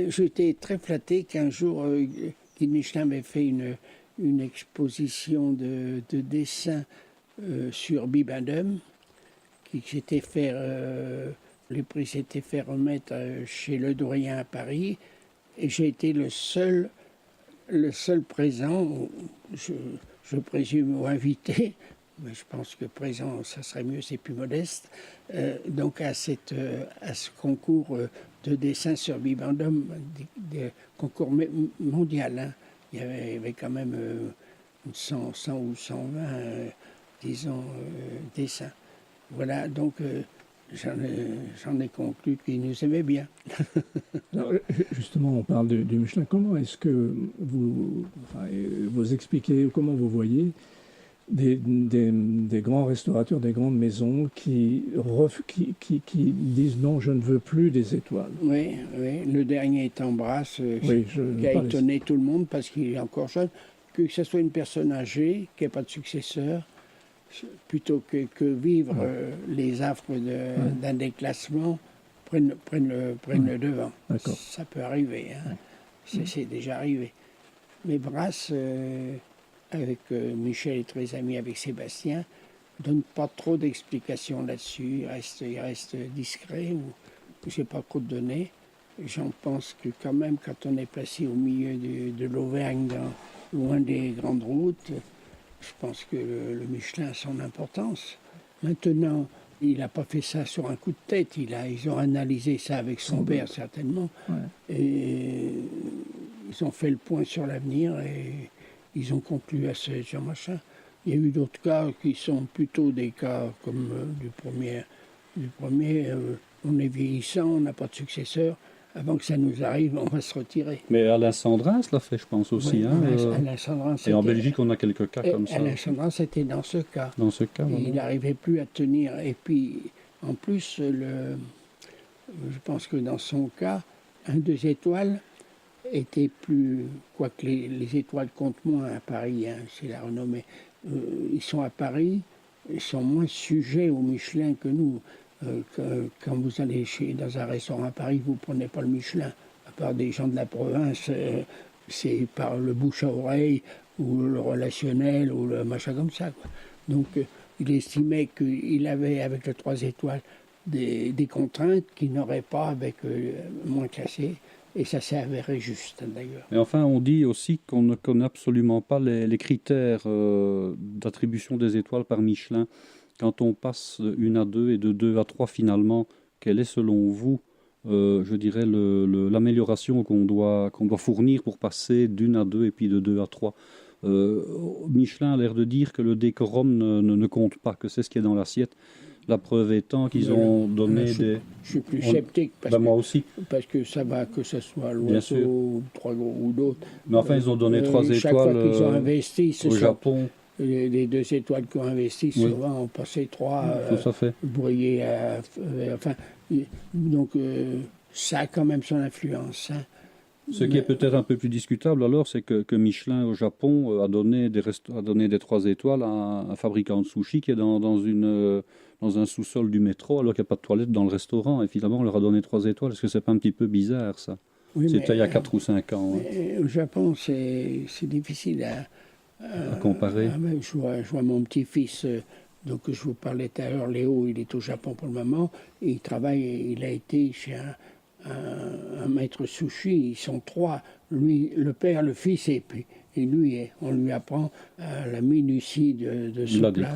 J'étais très flatté qu'un jour... Guide Michelin avait fait une exposition de dessins sur Bibendum, qui s'était fait, les prix s'étaient fait remettre chez Le Doyen à Paris, et j'ai été le seul le seul présent, je présume, ou invité, mais je pense que présent, ça serait mieux, c'est plus modeste, donc à ce concours de dessin sur Bibendum, des concours mondial. Hein. Il y avait quand même 100 ou 120, disons, dessins. Voilà, donc j'en ai conclu qu'il nous aimait bien. Alors, justement, on parle du Michelin. Comment est-ce que vous expliquez, comment vous voyez des grands restaurateurs, des grandes maisons qui disent non, je ne veux plus des étoiles? Oui, le dernier est Embrasse, qui a étonné tout le monde parce qu'il est encore jeune. Que ce soit une personne âgée qui n'a pas de successeur, plutôt que vivre les affres d'un déclassement, prennent le devant. Ça peut arriver, hein. C'est déjà arrivé. Mais Brasse, avec Michel est très ami avec Sébastien, donne pas trop d'explications là-dessus. Il reste discret, ou je n'ai pas trop de données. J'en pense que quand même, quand on est placé au milieu de l'Auvergne, loin des grandes routes, je pense que le Michelin a son importance. Maintenant, il n'a pas fait ça sur un coup de tête. Ils ont analysé ça avec son père, certainement. Ouais. Et ils ont fait le point sur l'avenir et ils ont conclu à ce genre machin. Il y a eu d'autres cas qui sont plutôt des cas comme du premier. On est vieillissant, on n'a pas de successeur. Avant que ça nous arrive, on va se retirer. Mais Alain Sandrin l'a fait, je pense aussi. Oui, hein, Alain Sandrin, et en Belgique, on a quelques cas comme ça. Alain Sandrin, c'était dans ce cas. Dans ce cas, il n'arrivait plus à tenir. Et puis, en plus, je pense que dans son cas, 2 étoiles était plus... Quoique les étoiles comptent moins à Paris, hein, c'est la renommée. Ils sont à Paris, ils sont moins sujets au Michelin que nous. Quand vous allez dans un restaurant à Paris, vous ne prenez pas le Michelin. À part des gens de la province, c'est par le bouche à oreille, ou le relationnel, ou le machin comme ça, quoi. Donc, il estimait qu'il avait, avec le 3 étoiles, des contraintes qu'il n'aurait pas avec moins classé. Et ça s'est avéré juste, d'ailleurs. Mais enfin, on dit aussi qu'on ne connaît absolument pas les critères d'attribution des étoiles par Michelin. Quand on passe de 1 à 2 et de 2 à 3 finalement, quelle est selon vous, je dirais, l'amélioration qu'on doit fournir pour passer d'1 à 2 et puis de 2 à 3 Michelin a l'air de dire que le décorum ne compte pas, que c'est ce qui est dans l'assiette. La preuve étant qu'ils ont donné Je suis plus sceptique, moi aussi. Parce que ça va, que ce soit l'Oiseau, ou 3 gros ou d'autres. Mais enfin, ils ont donné 3 étoiles chaque fois qu'ils ont investi, au Japon. Les 2 étoiles qui ont investi, souvent, ont passé 3 tout à fait. Brouillés. Donc, ça a quand même son influence. Hein. Ce qui est peut-être un peu plus discutable alors, c'est que Michelin au Japon a donné des 3 étoiles à un fabricant de sushi qui est dans un sous-sol du métro, alors qu'il n'y a pas de toilette dans le restaurant. Et finalement, on leur a donné 3 étoiles. Est-ce que c'est pas un petit peu bizarre, ça? Oui, c'était il y a 4 ou 5 ans. Ouais. Au Japon, c'est difficile à comparer. Je vois mon petit-fils, donc je vous parlais tout à l'heure, Léo, il est au Japon pour le moment. Et il travaille, il a été chez un maître sushi. Ils sont 3, lui, le père, le fils, et lui, on lui apprend la minutie de ce plat.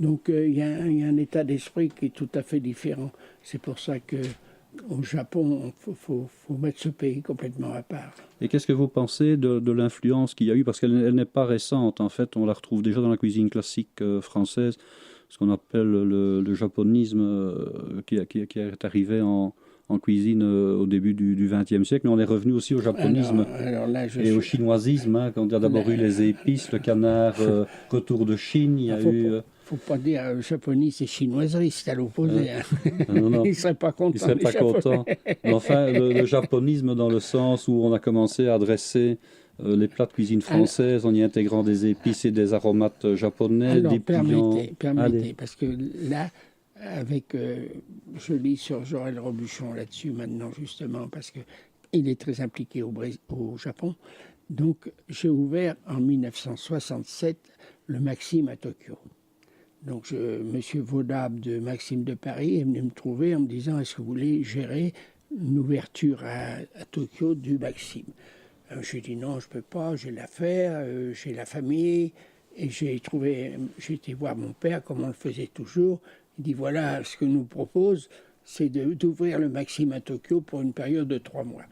Donc il y a un état d'esprit qui est tout à fait différent. C'est pour ça qu'au Japon, il faut mettre ce pays complètement à part. Et qu'est-ce que vous pensez de l'influence qu'il y a eu? Parce qu'elle n'est pas récente, en fait, on la retrouve déjà dans la cuisine classique française, ce qu'on appelle le japonisme qui est arrivé en cuisine au début du XXe siècle, mais on est revenu aussi au japonisme au chinoisisme, hein, quand on a d'abord eu les épices, le canard, retour de Chine, il y a faut pas dire japonisme et chinoiserie, c'est à l'opposé. Non. Ils ne seraient pas contents. Ils ne seraient pas contents. Mais enfin, le japonisme dans le sens où on a commencé à dresser les plats de cuisine française en y intégrant des épices et des aromates japonais. Alors, permettez, parce que là, je lis sur Joël Robuchon là-dessus maintenant, justement, parce qu'il est très impliqué au Japon. Donc, j'ai ouvert en 1967 le Maxime à Tokyo. Donc, M. Vaudab de Maxime de Paris est venu me trouver en me disant « Est-ce que vous voulez gérer une ouverture à Tokyo du Maxime ?» J'ai dit non, je ne peux pas, j'ai l'affaire, j'ai la famille. Et j'ai été voir mon père, comme on le faisait toujours. Il dit voilà, ce que nous propose, c'est d'ouvrir le Maxim à Tokyo pour une période de 3 mois.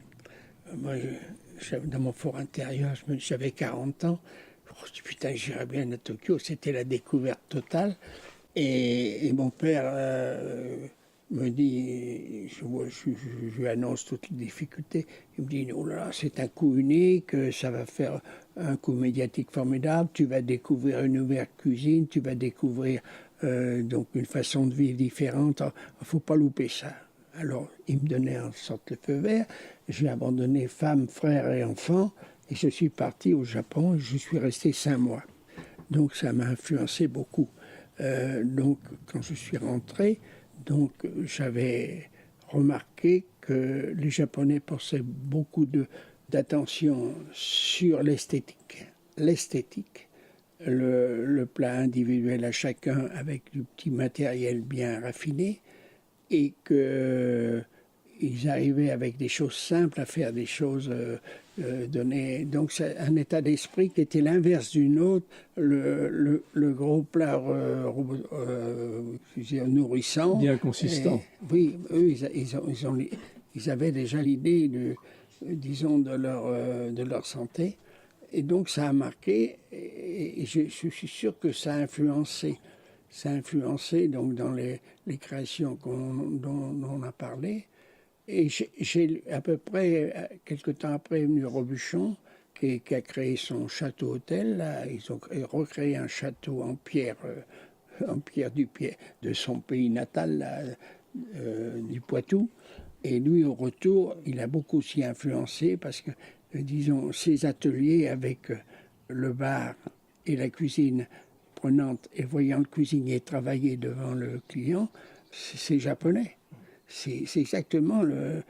Moi, dans mon fort intérieur, j'avais 40 ans. Je me suis dit, putain, j'irais bien à Tokyo. C'était la découverte totale. Et mon père me dit, je lui annonce toutes les difficultés. Il me dit, oh là là, c'est un coup unique, ça va faire un coup médiatique formidable. Tu vas découvrir une nouvelle cuisine, tu vas découvrir donc une façon de vivre différente. Il ne faut pas louper ça. Alors, il me donnait en sorte le feu vert. J'ai abandonné femme, frère et enfants. Et je suis parti au Japon et je suis resté 5 mois. Donc, ça m'a influencé beaucoup. Donc, quand je suis rentré, j'avais remarqué que les Japonais portaient beaucoup d'attention sur l'esthétique. L'esthétique, le plat individuel à chacun avec du petit matériel bien raffiné, et qu'ils arrivaient avec des choses simples à faire des choses données. Donc c'est un état d'esprit qui était l'inverse du nôtre, le gros plat nourrissant. Bien consistant. Et, oui, eux, ils avaient déjà l'idée disons, de leur santé. Et donc ça a marqué, et je suis sûr que ça a influencé. Ça a influencé donc, dans les créations dont on a parlé. Et j'ai à peu près, quelque temps après, venu Robuchon, qui a créé son château-hôtel. Ils ont recréé un château en pierre de son pays natal, là, du Poitou. Et lui, au retour, il a beaucoup aussi influencé parce que, disons, ses ateliers avec le bar et la cuisine prenante et voyant le cuisinier travailler devant le client, c'est japonais. C'est exactement le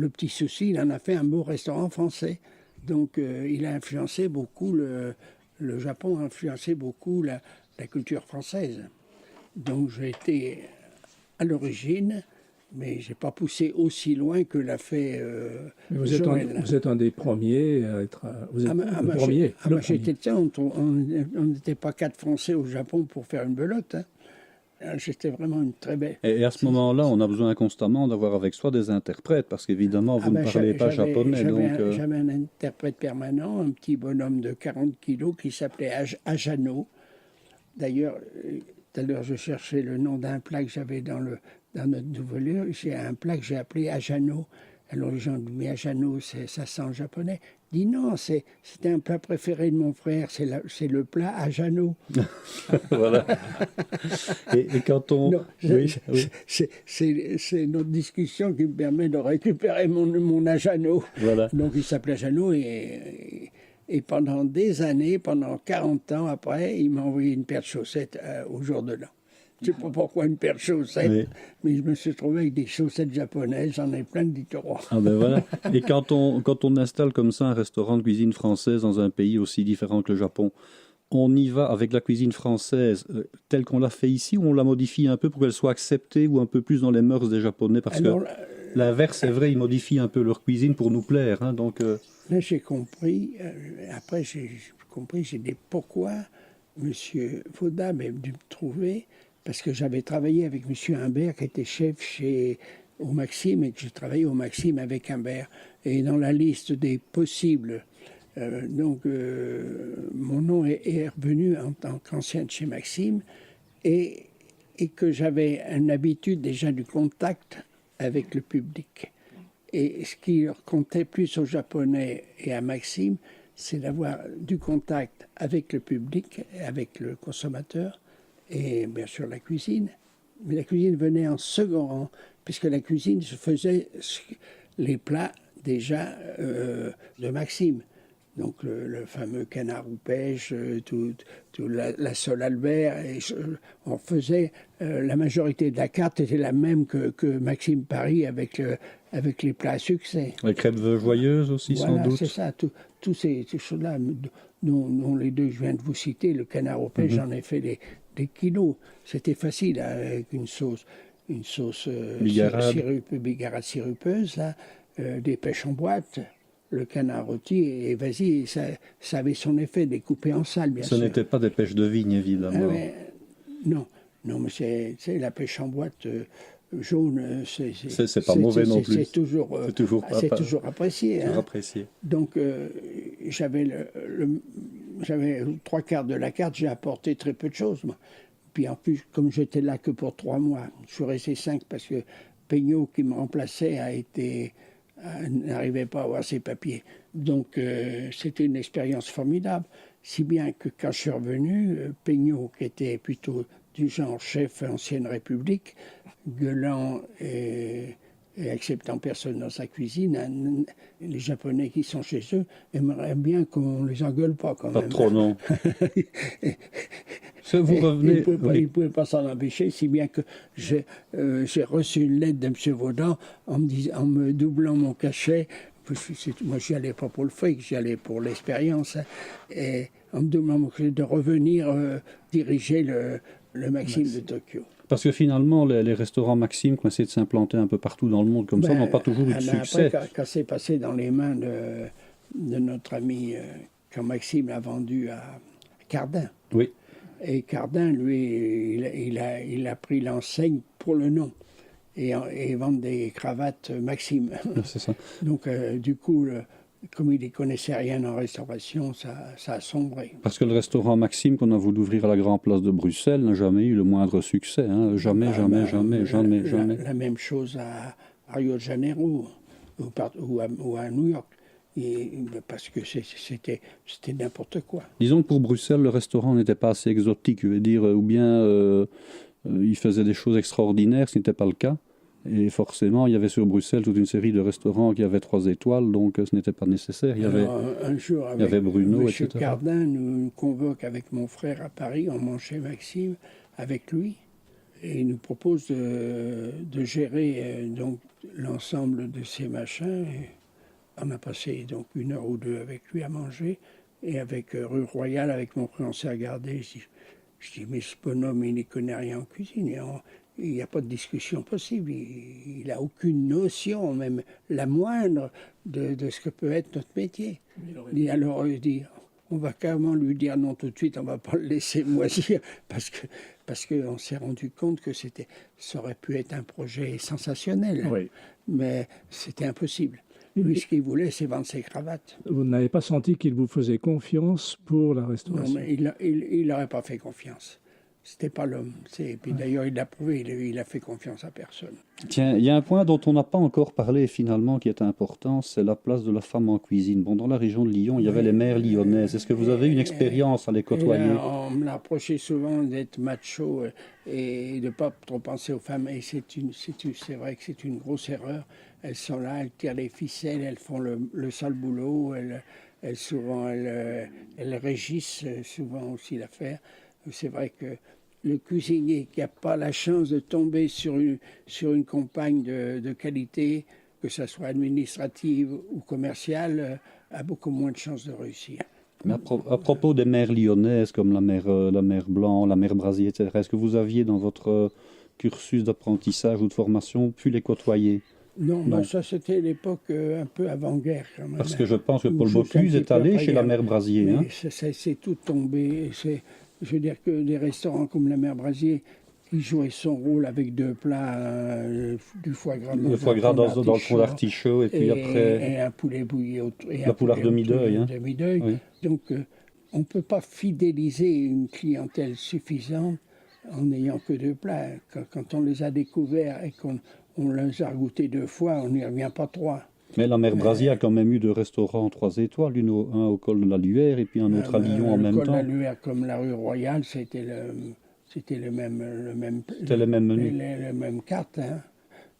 petit souci. Il en a fait un beau restaurant français. Donc il a influencé beaucoup, le Japon a influencé beaucoup la culture française. Donc j'ai été à l'origine, mais je n'ai pas poussé aussi loin que l'a fait Joël. Vous êtes un des premiers à être... Vous êtes le premier. On n'était pas 4 Français au Japon pour faire une belote. Hein. J'étais vraiment une très belle... Et à ce moment-là, on a besoin constamment d'avoir avec soi des interprètes, parce qu'évidemment, vous ne parlez pas japonais. J'avais un interprète permanent, un petit bonhomme de 40 kilos qui s'appelait Ajano. D'ailleurs, tout à l'heure, je cherchais le nom d'un plat que j'avais dans notre nouveau lieu. J'ai un plat que j'ai appelé Ajano. Alors les gens disent, mais Ajano, ça sent japonais. Je dis non, c'était un plat préféré de mon frère, c'est le plat Ajano. Voilà. Et quand on... Non, c'est notre discussion qui me permet de récupérer mon Ajano. Voilà. Donc il s'appelait Ajano et pendant des années, pendant 40 ans après, il m'a envoyé une paire de chaussettes au jour de l'an. Je ne sais pas pourquoi une paire de chaussettes, mais je me suis trouvé avec des chaussettes japonaises, j'en ai plein de littoraux. Ah ben voilà. Et quand on installe comme ça un restaurant de cuisine française dans un pays aussi différent que le Japon, on y va avec la cuisine française telle qu'on l'a fait ici, ou on la modifie un peu pour qu'elle soit acceptée ou un peu plus dans les mœurs des Japonais? Parce que l'inverse, c'est vrai, ils modifient un peu leur cuisine pour nous plaire. Hein, donc, Là, j'ai compris, après j'ai dit pourquoi M. Fauda est venu me trouver, parce que j'avais travaillé avec M. Humbert, qui était chef au Maxim, et que je travaillais au Maxim avec Humbert. Et dans la liste des possibles, mon nom est revenu en tant qu'ancien de chez Maxim, et que j'avais une habitude déjà du contact avec le public. Et ce qui leur comptait plus aux Japonais et à Maxim, c'est d'avoir du contact avec le public, avec le consommateur, et bien sûr la cuisine. Mais la cuisine venait en second rang, puisque la cuisine se faisait les plats déjà de Maxim. Donc le fameux canard ou pêche, la sole Albert, et on faisait, la majorité de la carte était la même que Maxime Paris avec les plats à succès. Les crêpes joyeuses aussi, voilà, sans doute. C'est ça, tous ces choses-là, dont les deux je viens de vous citer, le canard au pêche, j'en ai fait des kilos. C'était facile avec une sauce bigarade sirupeuse, là, des pêches en boîte. le canard rôti et vas-y, ça avait son effet, découpé en salles, bien Ce sûr. n'était pas des pêches de vigne, évidemment. Non, mais c'est la pêche en boîte jaune, C'est pas mauvais non plus. C'est toujours apprécié. Toujours hein. apprécié. Donc, j'avais j'avais 3/4 de la carte, j'ai apporté très peu de choses. Moi. Puis en plus, comme j'étais là que pour 3 mois, je suis resté 5 parce que Peignot, qui me remplaçait, n'arrivait pas à avoir ses papiers. Donc, c'était une expérience formidable. Si bien que quand je suis revenu, Peignot, qui était plutôt du genre chef ancienne République, gueulant et acceptant personne dans sa cuisine, les Japonais qui sont chez eux aimeraient bien qu'on les engueule pas quand même. Pas trop, non. Vous revenez... Il ne pouvait pas s'en empêcher, si bien que j'ai reçu une lettre de M. Vaudan en me doublant mon cachet. Moi, j'y allais pas pour le fric, j'y allais pour l'expérience. Hein, et en me doublant mon cachet, de revenir diriger le Maxime de Tokyo. Parce que finalement, les restaurants Maxime qui ont essayé de s'implanter un peu partout dans le monde comme ça n'ont pas toujours eu de succès. Après, quand c'est passé dans les mains de notre ami, quand Maxime l'a vendu à Cardin. Oui. Et Cardin, lui, il a pris l'enseigne pour le nom et vendre des cravates Maxime. C'est ça. Donc, du coup, comme il n'y connaissait rien en restauration, ça a sombré. Parce que le restaurant Maxime qu'on a voulu ouvrir à la Grande Place de Bruxelles n'a jamais eu le moindre succès. Hein. Jamais. La même chose à Rio de Janeiro ou à New York. Parce que c'était n'importe quoi. Disons que pour Bruxelles, le restaurant n'était pas assez exotique, je veux dire, ou bien il faisait des choses extraordinaires, ce n'était pas le cas. Et forcément, il y avait sur Bruxelles toute une série de restaurants qui avaient 3 étoiles, donc ce n'était pas nécessaire. Il y avait, un jour, il y avait Bruno, M. etc. Cardin nous convoque avec mon frère à Paris, on mange chez Maxime avec lui, et il nous propose de gérer donc l'ensemble de ces machins. Et on a passé donc 1 heure ou 2 avec lui à manger, et avec rue Royale, avec mon frère, on s'est regardé. Je dis, mais ce bonhomme, il n'y connaît rien en cuisine. Il n'y a pas de discussion possible. Il n'a aucune notion, même la moindre, de ce que peut être notre métier. Alors, il dit, on va carrément lui dire non tout de suite, on ne va pas le laisser moisir, parce qu'on s'est rendu compte que ça aurait pu être un projet sensationnel. Oui. Mais c'était impossible. Lui, ce qu'il voulait, c'est vendre ses cravates. Vous n'avez pas senti qu'il vous faisait confiance pour la restauration? Non, mais il n'aurait pas fait confiance. C'était pas l'homme. Et puis d'ailleurs, il l'a prouvé, il a fait confiance à personne. Tiens, il y a un point dont on n'a pas encore parlé finalement qui est important, c'est la place de la femme en cuisine. Bon, dans la région de Lyon, il y avait les mères lyonnaises. Est-ce que vous avez une expérience à les côtoyer? Là, on me l'a reproché souvent d'être macho et de ne pas trop penser aux femmes. Et c'est vrai que c'est une grosse erreur. Elles sont là, elles tirent les ficelles, elles font le sale boulot, elles régissent souvent aussi l'affaire. C'est vrai que le cuisinier qui n'a pas la chance de tomber sur une compagne de qualité, que ce soit administrative ou commerciale, a beaucoup moins de chances de réussir. Mais à propos des mères lyonnaises, comme la mère Blanc, la mère Brasier, etc., est-ce que vous aviez dans votre cursus d'apprentissage ou de formation pu les côtoyer? Non, bah ça c'était l'époque un peu avant-guerre quand même. Parce que je pense que Paul Bocuse est allé chez la mère Brasier. Hein. C'est tout tombé. Je veux dire que des restaurants comme la mère Brasier, qui jouait son rôle avec 2 plats, du foie gras dans le fond d'artichaut, et puis après... Et un poulet bouilli. La poulard demi-deuil. Hein. Oui. Donc, on ne peut pas fidéliser une clientèle suffisante en n'ayant que 2 plats. Quand on les a découverts et qu'on les a goûtés 2 fois, on n'y revient pas 3. Mais la mère Brasier a quand même eu 2 restaurants 3 étoiles, un au col de la Luère et puis un autre à Lyon en même temps. Le col de la Luère, comme la rue Royale, c'était le même C'était les mêmes menus. Les mêmes cartes. Hein.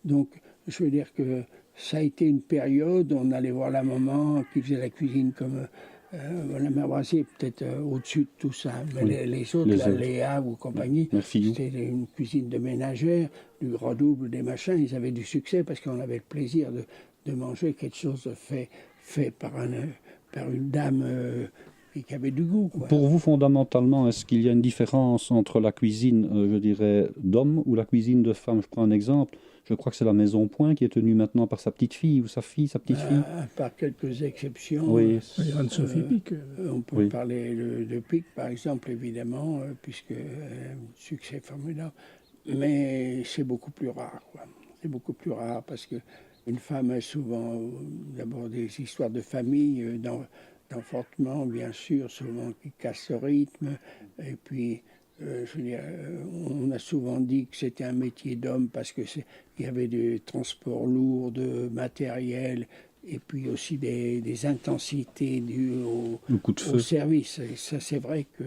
Donc, je veux dire que ça a été une période où on allait voir la maman qui faisait la cuisine comme la mère Brasier, peut-être au-dessus de tout ça. Mais Oui. les autres, Léa ou compagnie, c'était une cuisine de ménagère, du gras double, des machins. Ils avaient du succès parce qu'on avait le plaisir de manger quelque chose fait par une dame qui avait du goût. Quoi. Pour vous, fondamentalement, est-ce qu'il y a une différence entre la cuisine, je dirais, d'homme ou la cuisine de femme? Je prends un exemple. Je crois que c'est la Maison Point qui est tenue maintenant par sa petite-fille ou sa petite-fille. À part quelques exceptions. Oui. Anne-Sophie Pic. On peut parler de Pic, par exemple, évidemment, puisque succès formidable. Mais c'est beaucoup plus rare, quoi. C'est beaucoup plus rare parce qu'une femme a souvent d'abord des histoires de famille, d'enfantement, bien sûr, souvent qui cassent le rythme. Et puis, je veux dire, on a souvent dit que c'était un métier d'homme parce qu'il y avait des transports lourds de matériel et puis aussi des intensités dues au service. Et ça, c'est vrai que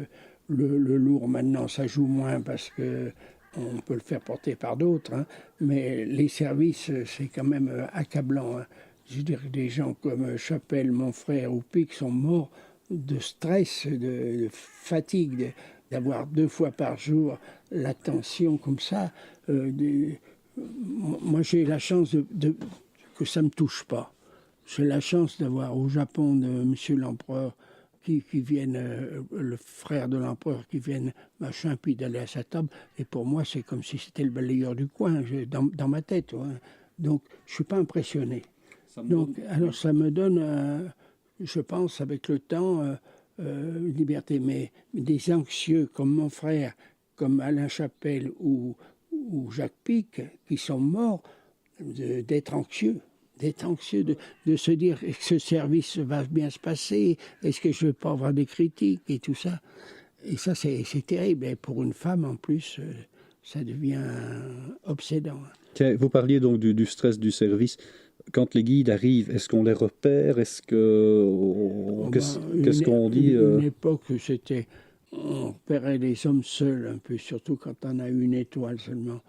le lourd, maintenant, ça joue moins parce que on peut le faire porter par d'autres, hein, mais les services, c'est quand même accablant. Hein. Je veux dire que des gens comme Chapelle, mon frère, ou Pic sont morts de stress, de fatigue, d'avoir 2 fois par jour la tension comme ça. Moi, j'ai la chance que ça ne me touche pas. J'ai la chance d'avoir au Japon de Monsieur l'Empereur qui viennent, le frère de l'empereur qui viennent, machin, puis d'aller à sa table. Et pour moi, c'est comme si c'était le balayeur du coin, dans ma tête. Hein. Donc, je ne suis pas impressionné. Alors, ça me donne, je pense, avec le temps, une liberté. Mais des anxieux comme mon frère, comme Alain Chapelle ou Jacques Pic, qui sont morts, d'être anxieux. De se dire que ce service va bien se passer, est-ce que je ne vais pas avoir des critiques et tout ça. Et ça, c'est terrible. Et pour une femme, en plus, ça devient obsédant. Tiens, vous parliez donc du stress du service. Quand les guides arrivent, est-ce qu'on les repère? Qu'est-ce qu'on dit Une époque, on repérait les hommes seuls un peu, surtout quand on a une étoile seulement.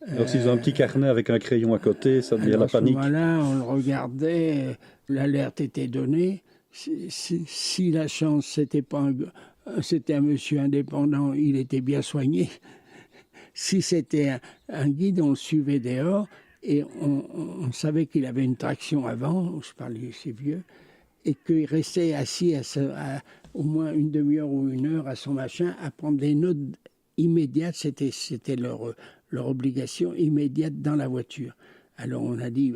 Alors s'ils ont un petit carnet avec un crayon à côté, ça devient la panique. À ce moment-là, on le regardait, l'alerte était donnée. Si la chance, c'était un monsieur indépendant, il était bien soigné. Si c'était un guide, on le suivait dehors et on savait qu'il avait une traction avant, je parlais c'est vieux, et qu'il restait assis à au moins une demi-heure ou 1 heure à son machin à prendre des notes immédiates. C'était leur obligation immédiate dans la voiture. Alors on a dit,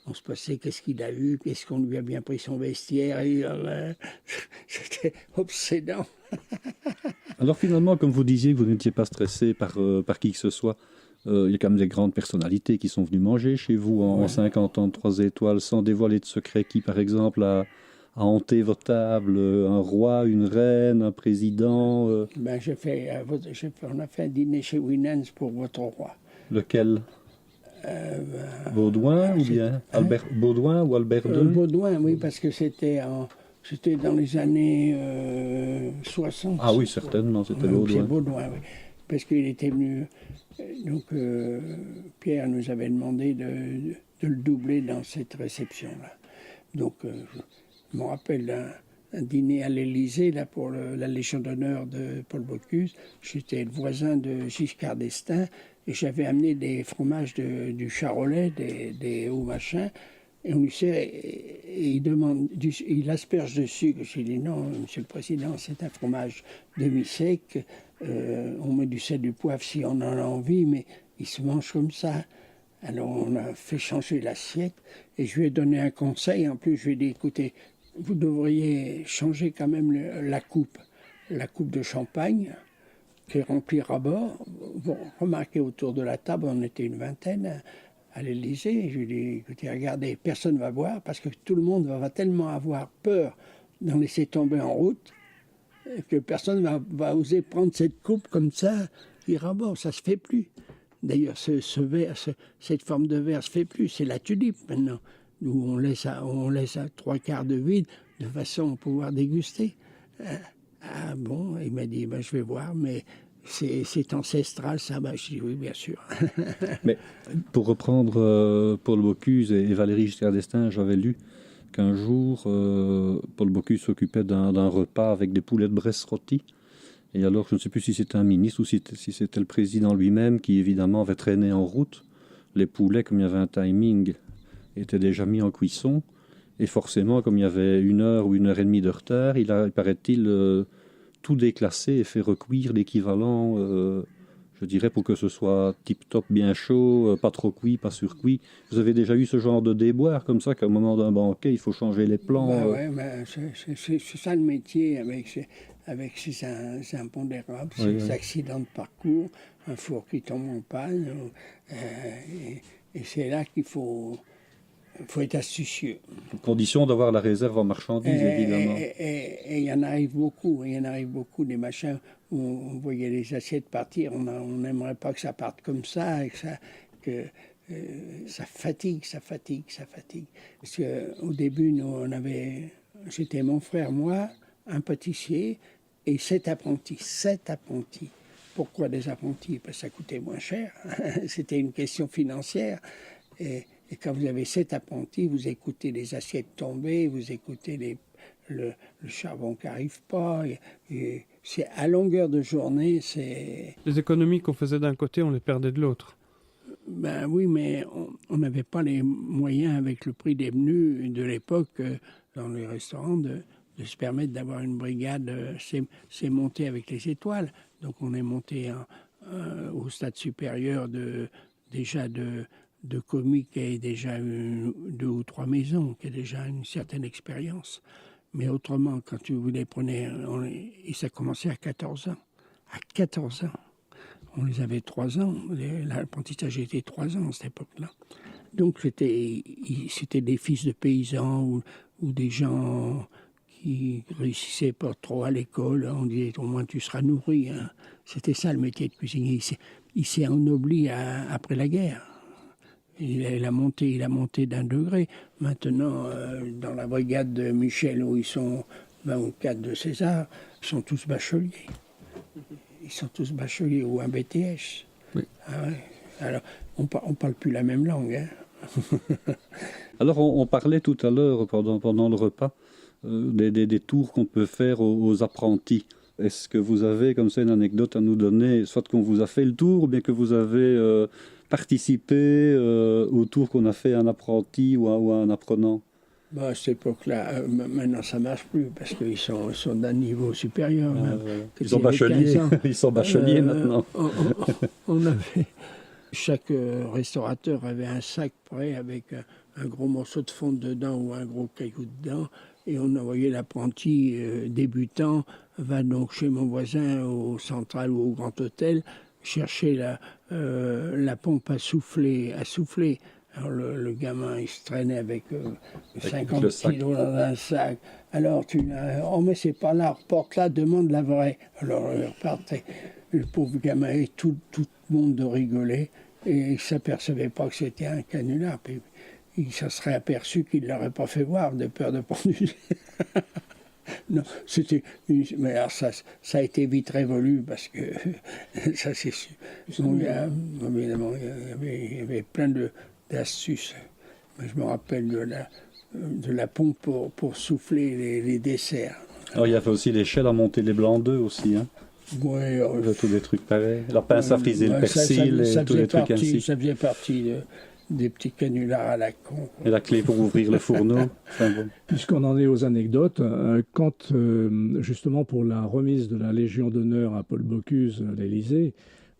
on se passait, qu'est-ce qu'il a eu, qu'est-ce qu'on lui a bien pris son vestiaire, et c'était obsédant. Alors finalement, comme vous disiez, vous n'étiez pas stressé par qui que ce soit. Il y a quand même des grandes personnalités qui sont venues manger chez vous en 50 ans de 3 étoiles, sans dévoiler de secret. Qui, par exemple, a hanté vos tables? Un roi, une reine, un président on a fait un dîner chez Winans pour votre roi. Lequel? Baudouin ou bien Baudouin ou Albert II? Baudouin, oui, parce que c'était dans les années 60. Ah oui, certainement, c'était Baudouin. C'est Baudouin, oui. Parce qu'il était venu... Donc, Pierre nous avait demandé de le doubler dans cette réception-là. Donc, je me rappelle un dîner à l'Élysée là, pour la Légion d'honneur de Paul Bocuse. J'étais le voisin de Giscard d'Estaing et j'avais amené des fromages du Charolais, des hauts machins. Et on lui sert et il asperge dessus. J'ai dit non, monsieur le président, c'est un fromage demi-sec. On met du sel, du poivre si on en a envie, mais il se mange comme ça. Alors on a fait changer l'assiette et je lui ai donné un conseil. En plus, je lui ai dit, écoutez, vous devriez changer quand même la coupe de champagne qui est remplie à bord. Vous remarquez, autour de la table, on était une vingtaine à l'Élysée. Je lui ai dit, écoutez, regardez, personne ne va boire parce que tout le monde va tellement avoir peur d'en laisser tomber en route que personne va oser prendre cette coupe comme ça, dire ah bon, ça se fait plus. D'ailleurs, ce verre, cette forme de verre se fait plus, c'est la tulipe maintenant, où on laisse à 3/4 de vide, de façon à pouvoir déguster. Ah bon, il m'a dit, je vais voir, mais c'est ancestral ça. Je dis oui, bien sûr. Mais pour reprendre Paul Bocuse et Valéry Giscard d'Estaing, j'avais lu qu'un jour, Paul Bocuse s'occupait d'un repas avec des poulets de Bresse rôtis. Et alors, je ne sais plus si c'était un ministre ou si c'était le président lui-même qui, évidemment, avait traîné en route. Les poulets, comme il y avait un timing, étaient déjà mis en cuisson. Et forcément, comme il y avait 1 heure ou 1h30 de retard, il a, paraît-il, tout déclassé et fait recuire l'équivalent, je dirais, pour que ce soit tip-top, bien chaud, pas trop cuit, pas surcuit. Vous avez déjà eu ce genre de déboire comme ça, qu'à un moment d'un banquet, il faut changer les plans C'est ça le métier avec ces impondérables, ces accidents de parcours, un four qui tombe en panne. Et c'est là qu'il faut être astucieux. Condition d'avoir la réserve en marchandises, évidemment. Et il y en arrive beaucoup. Il y en arrive beaucoup des machins où on voyait les assiettes partir. On n'aimerait pas que ça parte comme ça, et que ça fatigue. Parce qu'au début, c'était mon frère, moi, un pâtissier et 7 apprentis. 7 apprentis. Pourquoi des apprentis? Parce que ça coûtait moins cher. C'était une question financière. Et quand vous avez 7 apprentis, vous écoutez les assiettes tomber, vous écoutez le charbon qui n'arrive pas. Et c'est à longueur de journée, c'est... Les économies qu'on faisait d'un côté, on les perdait de l'autre. Ben oui, mais on n'avait pas les moyens, avec le prix des menus de l'époque, dans les restaurants, de se permettre d'avoir une brigade. C'est monté avec les étoiles. Donc on est monté au stade supérieur de commis qui a déjà 2 ou 3 maisons, qui a déjà une certaine expérience. Mais autrement, quand vous les prenez, et ça commençait à 14 ans. À 14 ans. On les avait 3 ans. L'apprentissage était 3 ans à cette époque-là. Donc c'était des fils de paysans ou des gens qui réussissaient pas trop à l'école. On disait au moins tu seras nourri. Hein. C'était ça le métier de cuisinier. Il s'est ennobli après la guerre. Il a monté d'1 degré. Maintenant, dans la brigade de Michel, où ils sont 24 de César, ils sont tous bacheliers. Ils sont tous bacheliers ou un BTS. Oui. Ah ouais. Alors, on parle plus la même langue. Hein. Alors, on parlait tout à l'heure, pendant le repas, des tours qu'on peut faire aux apprentis. Est-ce que vous avez comme ça une anecdote à nous donner, soit qu'on vous a fait le tour, ou bien que vous avez participé au tour qu'on a fait à un apprenti ou à un apprenant? À cette époque-là, maintenant ça ne marche plus parce qu'ils sont d'un niveau supérieur. Ils sont bacheliers, ils sont bacheliers maintenant. On avait, chaque restaurateur avait un sac prêt avec un gros morceau de fonte dedans ou un gros caillou dedans. Et on envoyait l'apprenti débutant, va donc chez mon voisin au Central ou au Grand Hôtel, chercher la pompe à souffler. Alors le gamin, il se traînait avec 50 kilos dans un sac. Alors oh mais c'est pas là, reporte-la, demande la vraie. Alors il repartait. Le pauvre gamin, et tout le monde rigolait, et il ne s'apercevait pas que c'était un canular. Puis, il se serait aperçu qu'il ne l'aurait pas fait voir, de peur de pendu. Non, mais alors ça a été vite révolu, parce que ça c'est sûr. Évidemment, il y avait plein d'astuces. Je me rappelle de la pompe pour souffler les desserts. Alors il y avait aussi l'échelle à monter les blancs d'œufs aussi, hein. Ouais, tous des trucs pareils. La pince à friser le persil et tous les trucs ainsi. Ça faisait partie des petits canulars à la con. Et la clé pour ouvrir le fourneau. Enfin, bon. Puisqu'on en est aux anecdotes, quand justement pour la remise de la Légion d'honneur à Paul Bocuse à l'Élysée,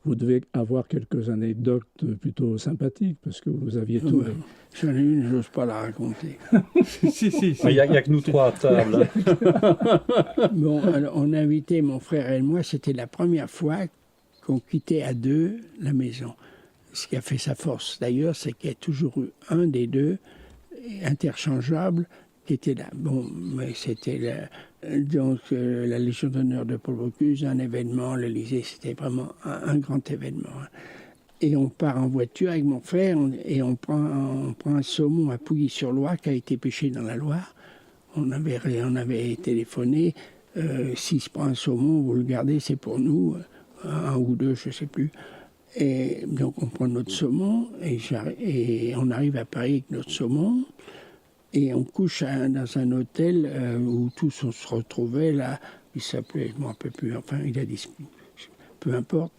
vous devez avoir quelques anecdotes plutôt sympathiques, parce que vous aviez tout. J'en ai une, je n'ose pas la raconter. Si. Il n'y a que nous 3 à table. Bon, alors, on a invité mon frère et moi, c'était la première fois qu'on quittait à 2 la maison. Ce qui a fait sa force, d'ailleurs, c'est qu'il y a toujours eu un des 2 interchangeable qui était là. Bon, mais c'était la Légion d'honneur de Paul Bocuse, un événement, l'Élysée, c'était vraiment un grand événement. Et on part en voiture avec mon frère et on prend un saumon à Pouilly-sur-Loire qui a été pêché dans la Loire. On avait téléphoné, s'il se prend un saumon, vous le gardez, c'est pour nous, 1 ou 2, je ne sais plus. Et donc on prend notre saumon et on arrive à Paris avec notre saumon et on couche dans un hôtel où tous on se retrouvait là. Il s'appelait, je ne me rappelle plus, enfin il a disparu, peu importe.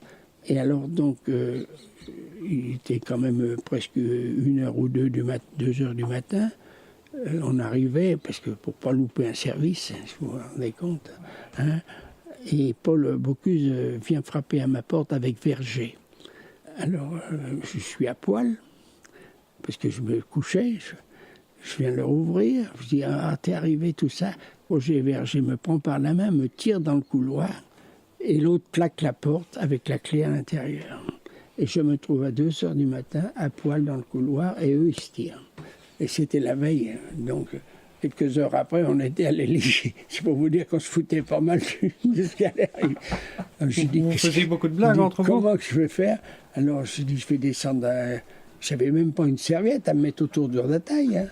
Et alors donc il était quand même presque 1h ou 2 heures du matin. On arrivait, parce que pour ne pas louper un service, vous vous rendez compte, hein, et Paul Bocuse vient frapper à ma porte avec Verger. Alors, je suis à poil, parce que je me couchais, je viens leur ouvrir, je dis « Ah, t'es arrivé, tout ça ». Roger Verger me prend par la main, me tire dans le couloir, et l'autre claque la porte avec la clé à l'intérieur. Et je me trouve à 2h du matin, à poil dans le couloir, et eux, ils se tirent. Et c'était la veille, donc quelques heures après, on était à l'Élysée. C'est pour vous dire qu'on se foutait pas mal de ce qui allait arriver. Vous faisiez beaucoup de blagues entre vous. Comment que je vais faire? Alors je dis, je vais descendre. J'avais même pas une serviette à me mettre autour de la taille. Hein.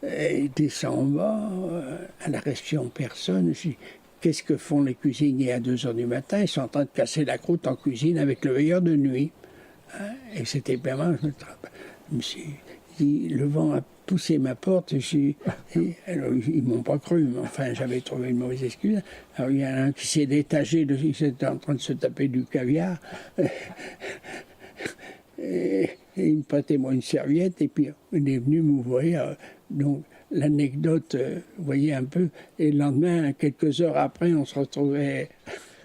Et il descend en bas, à la réception, personne. Je dis, qu'est-ce que font les cuisiniers à 2h du matin? Ils sont en train de casser la croûte en cuisine avec le veilleur de nuit. Hein. Et c'était vraiment, je me suis dit, le vent a poussé ma porte. Alors, ils m'ont pas cru, mais enfin, j'avais trouvé une mauvaise excuse. Alors, il y en a un qui s'est détaché, il était en train de se taper du caviar. Et il me prêtait moi une serviette, et puis il est venu m'ouvrir. Donc, l'anecdote, vous voyez un peu. Et le lendemain, quelques heures après, on se retrouvait.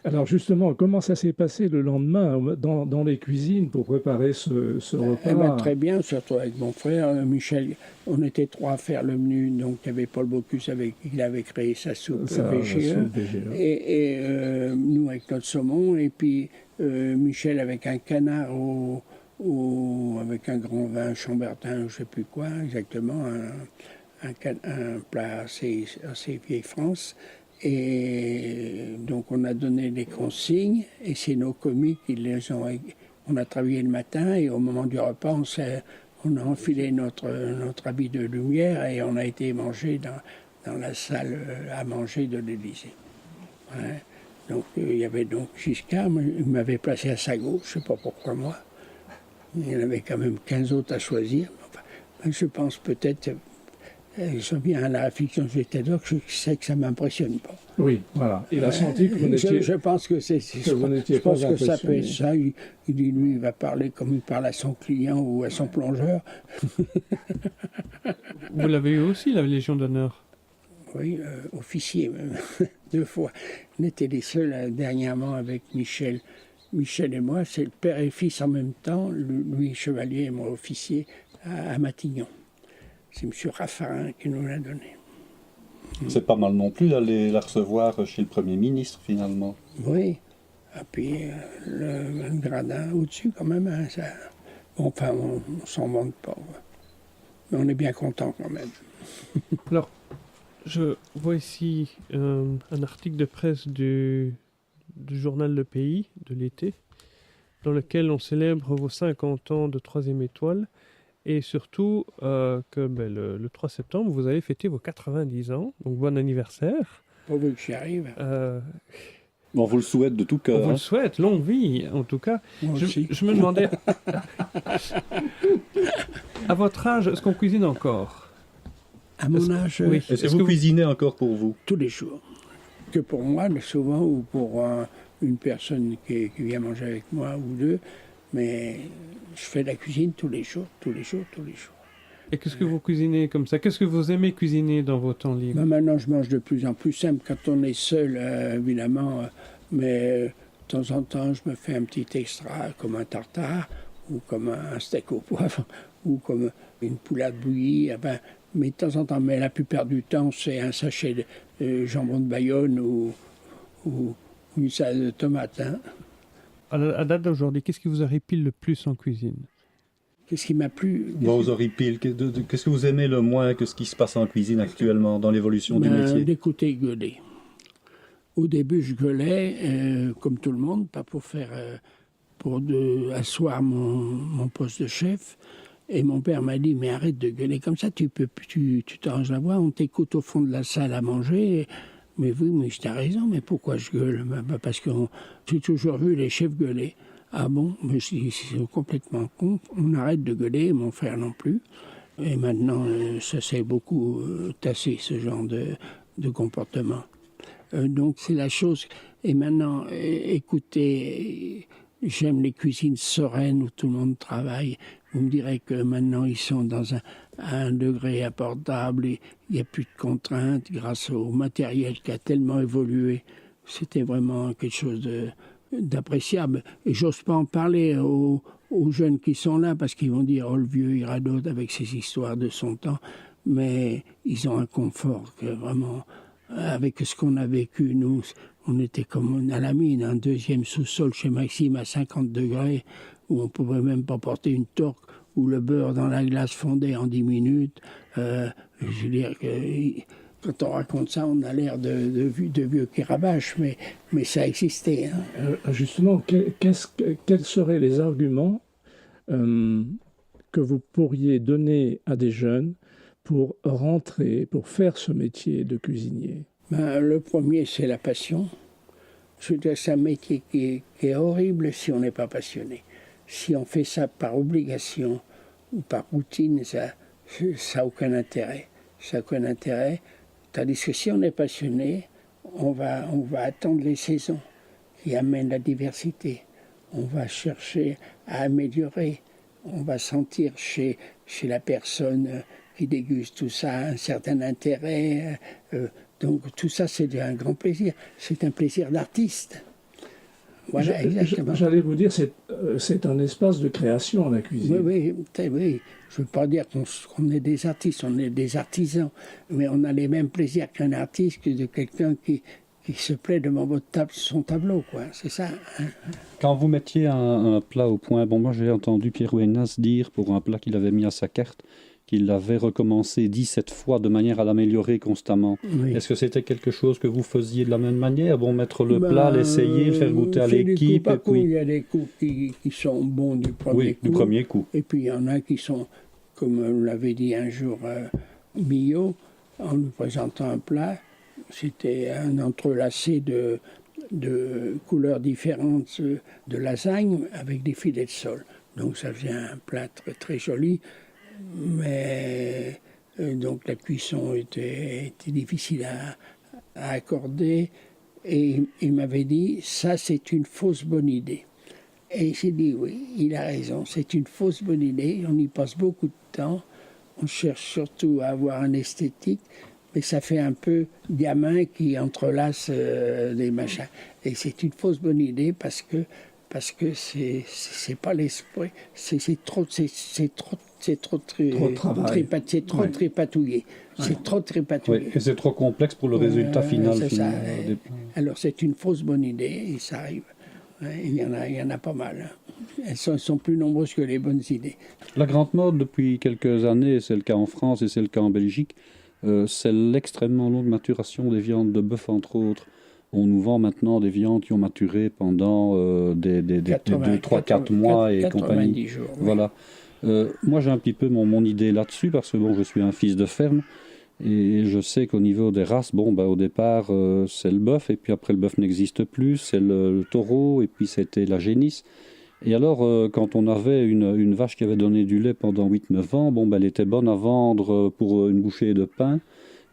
Alors justement, comment ça s'est passé le lendemain dans les cuisines pour préparer ce repas? Très bien, surtout avec mon frère Michel. On était 3 à faire le menu. Donc il y avait Paul Bocuse, il avait créé sa soupe VGE. Et nous avec notre saumon. Et puis Michel avec un canard avec un grand vin chambertin, je ne sais plus quoi exactement, un plat assez vieille France. Et donc on a donné les consignes et c'est nos commis qui les ont. On a travaillé le matin et au moment du repas on a enfilé notre habit de lumière et on a été manger dans la salle à manger de l'Élysée. Ouais. Donc il y avait donc Giscard, il m'avait placé à sa gauche, je ne sais pas pourquoi moi. Il y en avait quand même 15 autres à choisir. Enfin, je pense peut-être. Ils sont bien à la réflexion j'étais là, je sais que ça ne m'impressionne pas. Oui, voilà. Il a senti que vous n'étiez je pense que c'est ça. Je pense que ça peut être ça. Il dit, lui, il va parler comme il parle à son client ou à son plongeur. Vous l'avez eu aussi, la Légion d'honneur? Oui, officier même, 2 fois. On était les seuls dernièrement avec Michel. Michel et moi, c'est le père et fils en même temps, lui chevalier et moi officier à Matignon. C'est M. Raffarin qui nous l'a donné. C'est pas mal non plus d'aller la recevoir chez le Premier ministre, finalement. Oui. Et puis, le gradin au-dessus, quand même. Hein, ça... Bon, enfin, on ne s'en vante pas. Ouais. Mais on est bien content, quand même. Alors, je vois ici un article de presse du journal Le Pays, de l'été, dans lequel on célèbre vos 50 ans de 3e étoile. Et surtout que le 3 septembre, vous avez fêté vos 90 ans, donc bon anniversaire. Pourvu que j'y arrive. On vous le souhaite de tout cœur. On vous le souhaite, longue vie en tout cas. Je me demandais, à votre âge, est-ce qu'on cuisine encore? À mon âge, oui. Est-ce que vous cuisinez encore pour vous? Tous les jours. Que pour moi, mais souvent, ou pour une personne qui vient manger avec moi ou 2. Mais je fais la cuisine tous les jours. Et qu'est-ce que vous cuisinez comme ça? Qu'est-ce que vous aimez cuisiner dans vos temps libres? Maintenant, je mange de plus en plus simple quand on est seul, évidemment. Mais de temps en temps, je me fais un petit extra, comme un tartare, ou comme un steak au poivre, ou comme une poulade bouillie. Enfin, mais de temps en temps, mais la plupart du temps, c'est un sachet de jambon de Bayonne ou une salade de tomates. Hein. À date d'aujourd'hui, qu'est-ce qui vous horripile le plus en cuisine? Qu'est-ce qui m'a plu? Vous horripile. Qu'est-ce que vous aimez le moins que ce qui se passe en cuisine actuellement, dans l'évolution du métier? D'écouter gueuler. Au début, je gueulais, comme tout le monde, pas pour asseoir mon poste de chef. Et mon père m'a dit, mais arrête de gueuler comme ça, tu t'arranges la voix, on t'écoute au fond de la salle à manger. Mais oui, mais tu as raison, mais pourquoi je gueule? Parce que j'ai toujours vu les chefs gueuler. Ah bon? Mais c'est complètement con. On arrête de gueuler, mon frère non plus. Et maintenant, ça s'est beaucoup tassé, ce genre de comportement. Donc c'est la chose. Et maintenant, écoutez, j'aime les cuisines sereines où tout le monde travaille. Vous me direz que maintenant, ils sont dans un degré abordable et il n'y a plus de contraintes grâce au matériel qui a tellement évolué. c'était vraiment quelque chose d'appréciable. Et j'ose pas en parler aux jeunes qui sont là, parce qu'ils vont dire « Oh, le vieux, il radote avec ses histoires de son temps ». Mais ils ont un confort que vraiment, avec ce qu'on a vécu, nous, on était comme à la mine, un deuxième sous-sol chez Maxime à 50 degrés, où on ne pouvait même pas porter une torque, où le beurre dans la glace fondait en 10 minutes. Je veux dire que quand on raconte ça, on a l'air de vieux qui rabâchent, mais ça existait. Hein. Justement, quels seraient les arguments que vous pourriez donner à des jeunes pour rentrer, pour faire ce métier de cuisinier? Le premier, c'est la passion. Je veux dire, c'est un métier qui est horrible si on n'est pas passionné. Si on fait ça par obligation ou par routine, ça n'a aucun intérêt. Ça n'a aucun intérêt. Tandis que si on est passionné, on va attendre les saisons qui amènent la diversité. On va chercher à améliorer. On va sentir chez la personne qui déguste tout ça un certain intérêt. Donc tout ça, c'est un grand plaisir. C'est un plaisir d'artiste. Voilà, exactement. J'allais vous dire, c'est un espace de création, la cuisine. Oui. Je ne veux pas dire qu'on est des artistes, on est des artisans, mais on a les mêmes plaisirs qu'un artiste, que de quelqu'un qui se plaît devant votre table, son tableau, quoi. C'est ça. Hein. Quand vous mettiez un plat au point, moi j'ai entendu Pierre Ouénas dire, pour un plat qu'il avait mis à sa carte, qu'il l'avait recommencé 17 fois de manière à l'améliorer constamment. Oui. Est-ce que c'était quelque chose que vous faisiez de la même manière? Mettre le plat, l'essayer, le faire goûter à l'équipe et puis... Il y a des coups qui sont bons du premier coup. Et puis il y en a qui sont, comme l'avait dit un jour Millot, en nous présentant un plat, c'était un entrelacé de couleurs différentes de lasagne avec des filets de sole. Donc ça faisait un plat très, très joli. Mais donc la cuisson était difficile à accorder, et il m'avait dit ça c'est une fausse bonne idée. Et j'ai dit oui, il a raison, c'est une fausse bonne idée, on y passe beaucoup de temps, on cherche surtout à avoir un esthétique, mais ça fait un peu gamin qui entrelace des machins. Et c'est une fausse bonne idée parce que c'est pas l'esprit, c'est trop trépatouillé. C'est trop trépatouillé. Oui, et c'est trop complexe pour le résultat final. C'est ça. Alors c'est une fausse bonne idée, et ça arrive. Il y en a pas mal. Elles sont plus nombreuses que les bonnes idées. La grande mode depuis quelques années, c'est le cas en France et c'est le cas en Belgique, c'est l'extrêmement longue maturation des viandes de bœuf, entre autres. On nous vend maintenant des viandes qui ont maturé pendant des 3-4 mois et compagnie. 90 jours. Oui. Voilà. Moi, j'ai un petit peu mon idée là-dessus, parce que je suis un fils de ferme, et je sais qu'au niveau des races, au départ, c'est le bœuf, et puis après le bœuf n'existe plus, c'est le taureau, et puis c'était la génisse. Et alors, quand on avait une vache qui avait donné du lait pendant 8-9 ans, elle était bonne à vendre pour une bouchée de pain.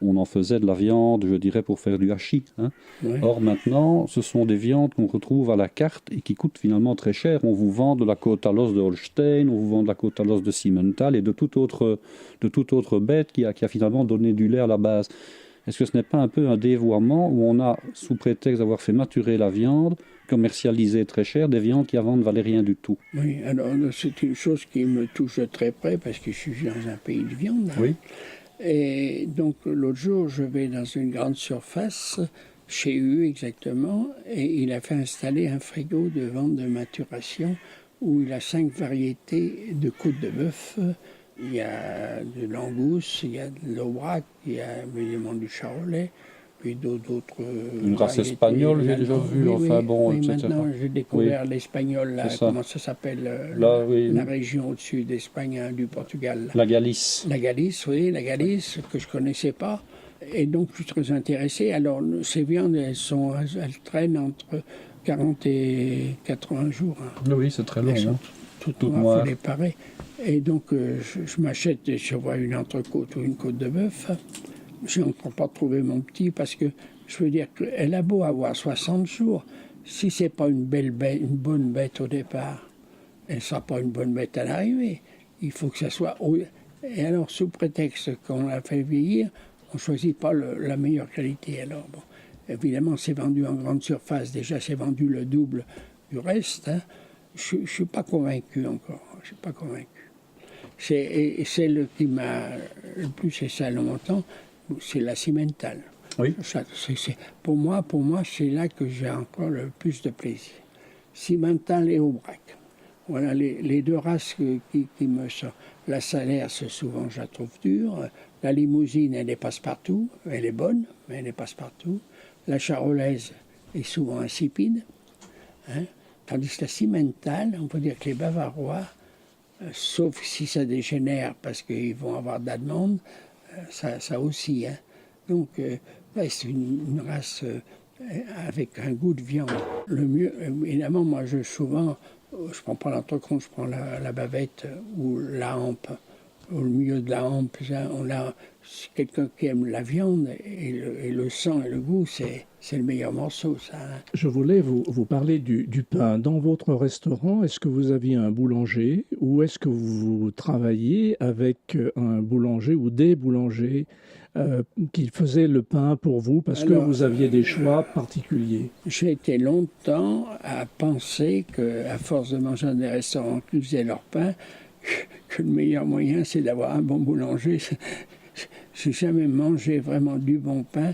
On en faisait de la viande, je dirais, pour faire du hachis. Hein. Ouais. Or, maintenant, ce sont des viandes qu'on retrouve à la carte et qui coûtent finalement très cher. On vous vend de la côte à l'os de Holstein, on vous vend de la côte à l'os de Simmental et de toute autre bête qui a finalement donné du lait à la base. Est-ce que ce n'est pas un peu un dévoiement où on a, sous prétexte d'avoir fait maturer la viande, commercialisé très cher, des viandes qui avant ne valaient rien du tout? Oui, alors c'est une chose qui me touche de très près parce que je suis dans un pays de viande. Hein. Oui. Et donc l'autre jour, je vais dans une grande surface, chez eux exactement, et il a fait installer un frigo de vente de maturation où il a 5 variétés de côtes de bœuf. Il y a de l'angousse, il y a de l'aubrac, il y a évidemment du charolais, puis d'autres... Une race espagnole, j'ai déjà vu, etc. Maintenant j'ai découvert l'espagnol, là, comment ça s'appelle, la région au-dessus d'Espagne, du Portugal. La Galice. La Galice, que je ne connaissais pas. Et donc je suis très intéressé. Alors ces viandes, elles traînent entre 40 et 80 jours. Hein. Oui, c'est très long. Elles sont toutes noires, il faut les parer. Et donc je m'achète, je vois une entrecôte ou une côte de bœuf. Je n'ai encore pas trouvé mon petit parce que je veux dire qu'elle a beau avoir 60 jours, si ce n'est pas une bonne bête au départ, elle ne sera pas une bonne bête à l'arrivée. Il faut que ça soit... Et alors, sous prétexte qu'on l'a fait vieillir, on ne choisit pas la meilleure qualité. Alors, bon. Évidemment, c'est vendu en grande surface. Déjà, c'est vendu le double du reste. Hein. Je ne suis pas convaincu encore. Je suis pas convaincu. Et celle qui m'a le plus fait ça longtemps, c'est la Cimental. Oui. Pour moi, c'est là que j'ai encore le plus de plaisir. Cimental et Aubrac. Voilà les deux races qui me sortent. La Salaire, c'est souvent, je la trouve dure. La Limousine, elle est passe-partout. Elle est bonne, mais elle est passe-partout. La Charolaise est souvent insipide. Hein. Tandis que la Cimental, on peut dire que les Bavarois, sauf si ça dégénère parce qu'ils vont avoir de la demande, ça aussi. Hein. Donc, c'est une race avec un goût de viande. Le mieux, évidemment, moi, je prends pas l'entrecôte, je prends la bavette ou la hampe. Au milieu de la hampe, c'est quelqu'un qui aime la viande et le sang et le goût, c'est le meilleur morceau, ça. Hein. Je voulais vous parler du pain. Dans votre restaurant, est-ce que vous aviez un boulanger ou est-ce que vous travailliez avec un boulanger ou des boulangers qui faisaient le pain pour vous parce que vous aviez des choix particuliers? J'ai été longtemps à penser qu'à force de manger dans des restaurants qui faisaient leur pain, que le meilleur moyen, c'est d'avoir un bon boulanger. J'ai jamais mangé vraiment du bon pain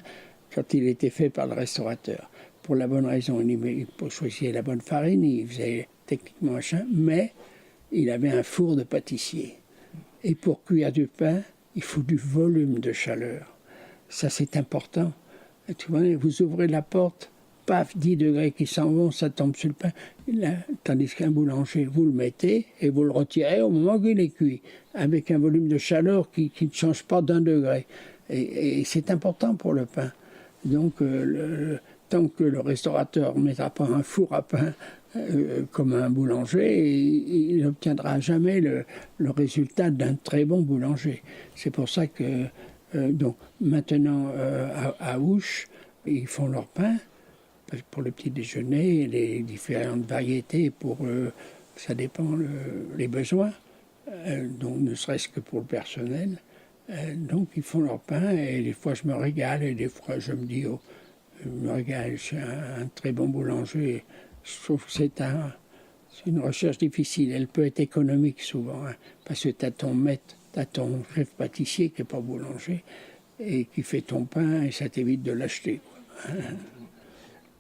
quand il était fait par le restaurateur. Pour la bonne raison, il choisissait la bonne farine, il faisait techniquement machin, mais il avait un four de pâtissier. Et pour cuire du pain, il faut du volume de chaleur. Ça, c'est important. Et tu vois, vous ouvrez la porte, paf, 10 degrés qui s'en vont, ça tombe sur le pain. Là, tandis qu'un boulanger, vous le mettez et vous le retirez au moment où il est cuit, avec un volume de chaleur qui ne change pas d'1 degré. Et c'est important pour le pain. Donc, tant que le restaurateur ne mettra pas un four à pain comme un boulanger, il n'obtiendra jamais le résultat d'un très bon boulanger. C'est pour ça que donc, maintenant, à Ouche, ils font leur pain pour le petit déjeuner, les différentes variétés, ça dépend les besoins, donc ne serait-ce que pour le personnel. Donc ils font leur pain et des fois je me régale et des fois je me dis je me régale, je suis un très bon boulanger. Je trouve que c'est une recherche difficile. Elle peut être économique souvent, hein, parce que tu as ton maître, tu as ton chef pâtissier qui n'est pas boulanger et qui fait ton pain et ça t'évite de l'acheter.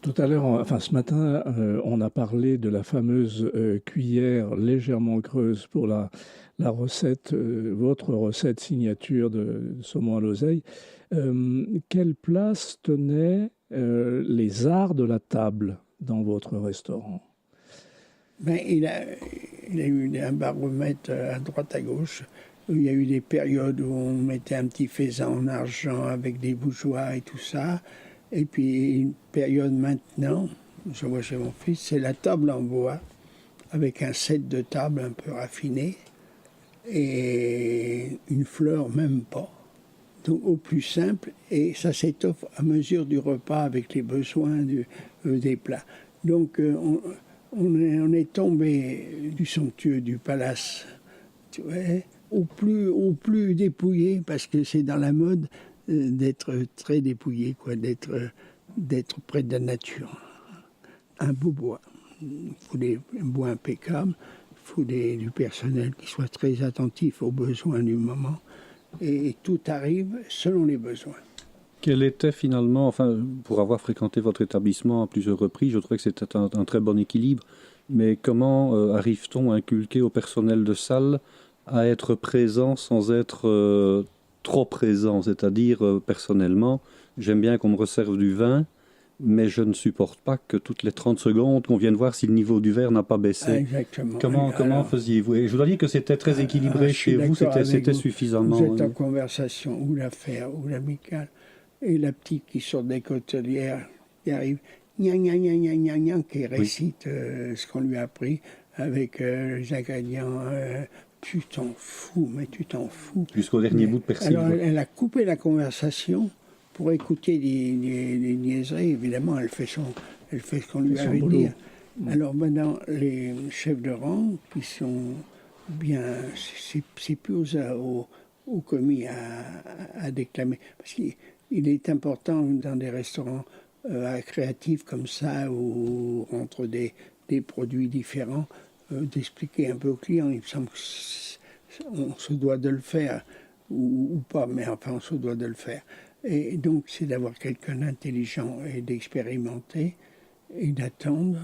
Tout à l'heure, ce matin, on a parlé de la fameuse cuillère légèrement creuse pour la recette, votre recette signature de saumon à l'oseille. Quelle place tenaient les arts de la table dans votre restaurant? Il a eu un baromètre à droite à gauche. Il y a eu des périodes où on mettait un petit faisan en argent avec des bourgeois et tout ça. Et puis une période maintenant, je vois chez mon fils, c'est la table en bois, avec un set de table un peu raffiné, et une fleur même pas. Donc au plus simple, et ça s'étoffe à mesure du repas avec les besoins des plats. Donc on est tombé du somptueux du palace, tu vois, au plus dépouillé, parce que c'est dans la mode d'être très dépouillé, d'être près de la nature. Un beau bois. Il faut un bois impeccable, il faut du personnel qui soit très attentif aux besoins du moment, et tout arrive selon les besoins. Quel était finalement, pour avoir fréquenté votre établissement à plusieurs reprises, je trouvais que c'était un très bon équilibre, mais comment arrive-t-on à inculquer au personnel de salle à être présent sans être trop présent, c'est-à-dire personnellement, j'aime bien qu'on me resserve du vin, mais je ne supporte pas que toutes les 30 secondes qu'on vienne voir si le niveau du verre n'a pas baissé. Exactement. Comment faisiez-vous? Et je dois dire que c'était très équilibré chez vous, c'était suffisamment. Vous êtes en conversation, ou l'affaire, ou l'amicale, et la petite qui sort des côtelières, qui arrive, qui récite ce qu'on lui a appris avec les ingrédients. Tu t'en fous, mais tu t'en fous. Jusqu'au dernier bout de persil. Alors, elle a coupé la conversation pour écouter des niaiseries. Évidemment, elle fait ce qu'on lui avait dit. Alors maintenant, les chefs de rang, qui sont bien... C'est plus aux commis à déclamer. Parce qu'il est important dans des restaurants créatif comme ça, où entre des produits différents, d'expliquer un peu au client. Il me semble qu'on se doit de le faire, ou pas, mais enfin on se doit de le faire. Et donc c'est d'avoir quelqu'un d'intelligent et d'expérimenter et d'attendre.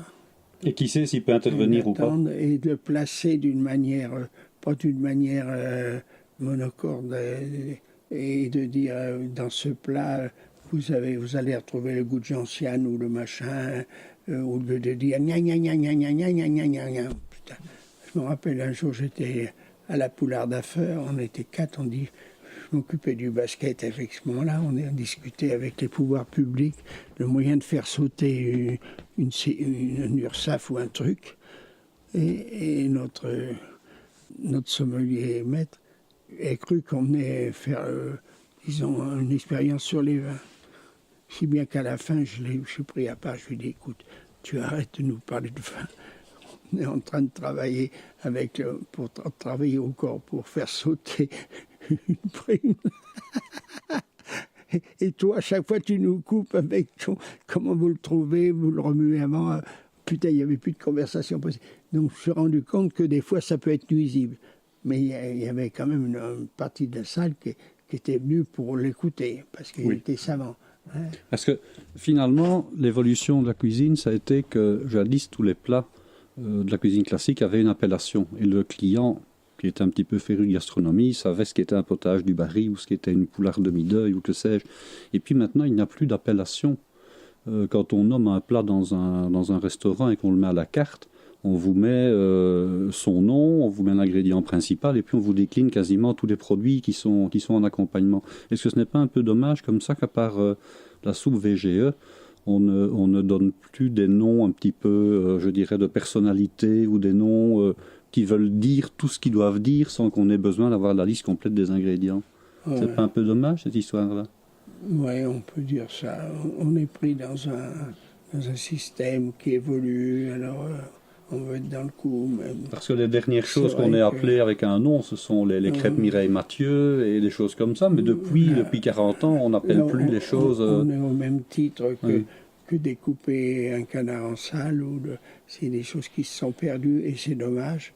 Et qui sait s'il peut intervenir ou pas. Et de le placer d'une manière, pas d'une manière monocorde, et de dire dans ce plat, vous allez retrouver le goût de gentiane ou le machin, au lieu de dire gna gna gna gna gna gna gna gna gna gna. Putain. Je me rappelle un jour, j'étais à la Poularde à Feur, on était 4, on dit, je m'occupais du basket avec ce moment-là, on a discuté avec les pouvoirs publics le moyen de faire sauter une URSAF ou un truc, et notre sommelier maître a cru qu'on venait faire, disons, une expérience sur les vins. Si bien qu'à la fin, je suis pris à part, je lui ai dit, écoute, tu arrêtes de nous parler de vin. On est en train de travailler pour travailler au corps, pour faire sauter une prime. Et toi, à chaque fois, tu nous coupes avec comment vous le trouvez, vous le remuez avant. Putain, il n'y avait plus de conversation possible. Donc, je me suis rendu compte que des fois, ça peut être nuisible. Mais il y avait quand même une partie de la salle qui était venue pour l'écouter, parce qu'il était savant. Hein. Parce que finalement, l'évolution de la cuisine, ça a été que jadis, tous les plats de la cuisine classique avaient une appellation. Et le client, qui était un petit peu féru de gastronomie, savait ce qu'était un potage du Barry ou ce qu'était une poularde de mi-deuil ou que sais-je. Et puis maintenant, il n'y a plus d'appellation. Quand on nomme un plat dans un restaurant et qu'on le met à la carte, on vous met son nom, on vous met l'ingrédient principal et puis on vous décline quasiment tous les produits qui sont en accompagnement. Est-ce que ce n'est pas un peu dommage comme ça qu'à part la soupe VGE, on ne donne plus des noms un petit peu, je dirais, de personnalité ou des noms qui veulent dire tout ce qu'ils doivent dire sans qu'on ait besoin d'avoir la liste complète des ingrédients. Ouais. C'est pas un peu dommage cette histoire-là? Oui, on peut dire ça. On est pris dans un système qui évolue, alors on veut être dans le coup. Même. Parce que les dernières choses qu'on ait appelées avec un nom, ce sont les crêpes Mireille Mathieu et des choses comme ça, mais depuis 40 ans, on n'appelle plus les choses... On est au même titre que découper un canard en salle, c'est des choses qui se sont perdues et c'est dommage.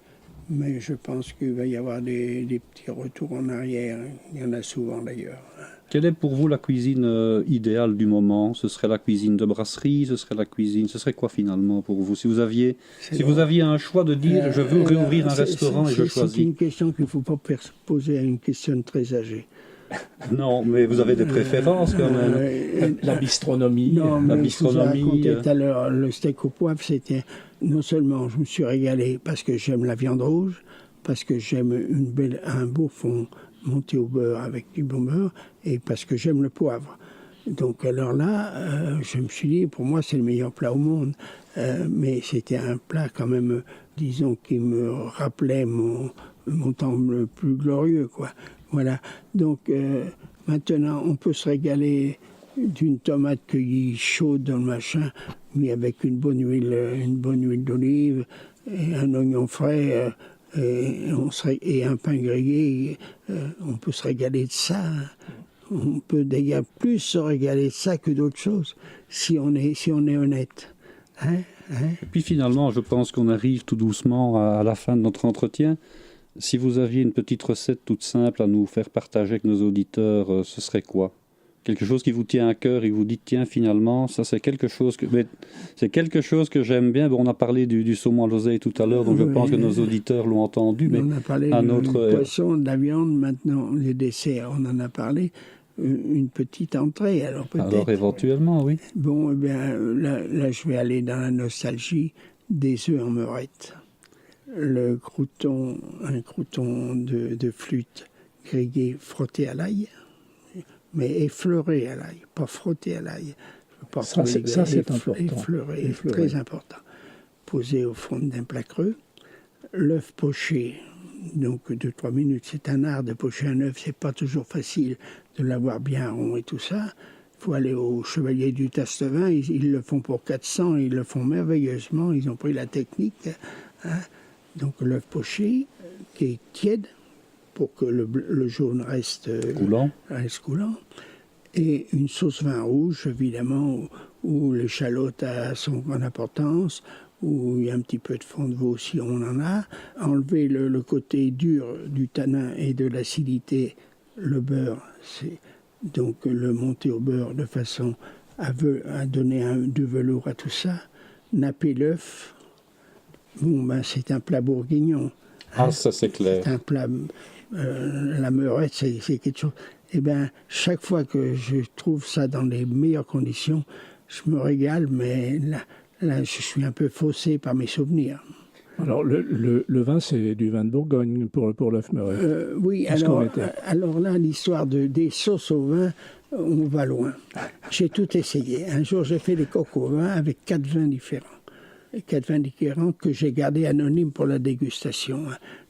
Mais je pense qu'il va y avoir des petits retours en arrière. Il y en a souvent d'ailleurs. Quelle est pour vous la cuisine idéale du moment? Ce serait la cuisine de brasserie? Ce serait quoi finalement pour vous? Si vous aviez un choix de dire je veux réouvrir un restaurant et je choisis. C'est une question qu'il ne faut pas poser à une question très âgée. Non, mais vous avez des préférences quand même. La bistronomie. Non, la bistronomie. Je vous ai raconté tout à l'heure, le steak au poivre, c'était... Non seulement je me suis régalé parce que j'aime la viande rouge, parce que j'aime un beau fond monté au beurre avec du bon beurre, et parce que j'aime le poivre. Donc alors là, je me suis dit, pour moi c'est le meilleur plat au monde. Mais c'était un plat quand même, disons, qui me rappelait mon temps le plus glorieux, quoi. Voilà. Donc maintenant, on peut se régaler d'une tomate cueillie chaude dans le machin, mais avec une bonne huile d'olive, et un oignon frais, et un pain grillé. On peut se régaler de ça. On peut d'ailleurs plus se régaler de ça que d'autres choses, si on est honnête. Et puis finalement, je pense qu'on arrive tout doucement à la fin de notre entretien. Si vous aviez une petite recette toute simple à nous faire partager avec nos auditeurs, ce serait quoi? Quelque chose qui vous tient à cœur et vous dites, tiens, finalement, ça c'est quelque chose que j'aime bien. Bon, on a parlé du saumon à l'oseille tout à l'heure, donc je pense que nos auditeurs l'ont entendu. Mais on a parlé du poisson, de la viande, maintenant, les desserts, on en a parlé. Une petite entrée, alors peut-être. Alors éventuellement, oui. Bon, eh bien, là, je vais aller dans la nostalgie des œufs en meurette. Un crouton de flûte grillé frotté à l'ail, mais effleuré à l'ail, pas frotté à l'ail. Ça, c'est important. Effleuré, très important. Posé au fond d'un plat creux. L'œuf poché, donc 2-3 minutes. C'est un art de pocher un œuf, c'est pas toujours facile de l'avoir bien rond et tout ça. Il faut aller au Chevalier du Tastevin, ils le font pour 400, ils le font merveilleusement, ils ont pris la technique. Hein. Donc l'œuf poché, qui est tiède, pour que le jaune reste coulant. Et une sauce vin rouge, évidemment, où l'échalote a son grande importance, où il y a un petit peu de fond de veau si on en a. Enlever le côté dur du tanin et de l'acidité, le beurre, c'est donc le monter au beurre de façon à donner du velours à tout ça. Napper l'œuf, c'est un plat bourguignon. Ah, ça c'est clair. C'est un plat, la meurette, c'est quelque chose. Eh bien, chaque fois que je trouve ça dans les meilleures conditions, je me régale, mais là je suis un peu faussé par mes souvenirs. Alors, le vin, c'est du vin de Bourgogne pour l'œuf meurette. Oui, alors là, l'histoire des sauces au vin, on va loin. J'ai tout essayé. Un jour, j'ai fait des coques au vin avec 4 vins différents. 4 vins différents que j'ai gardés anonymes pour la dégustation.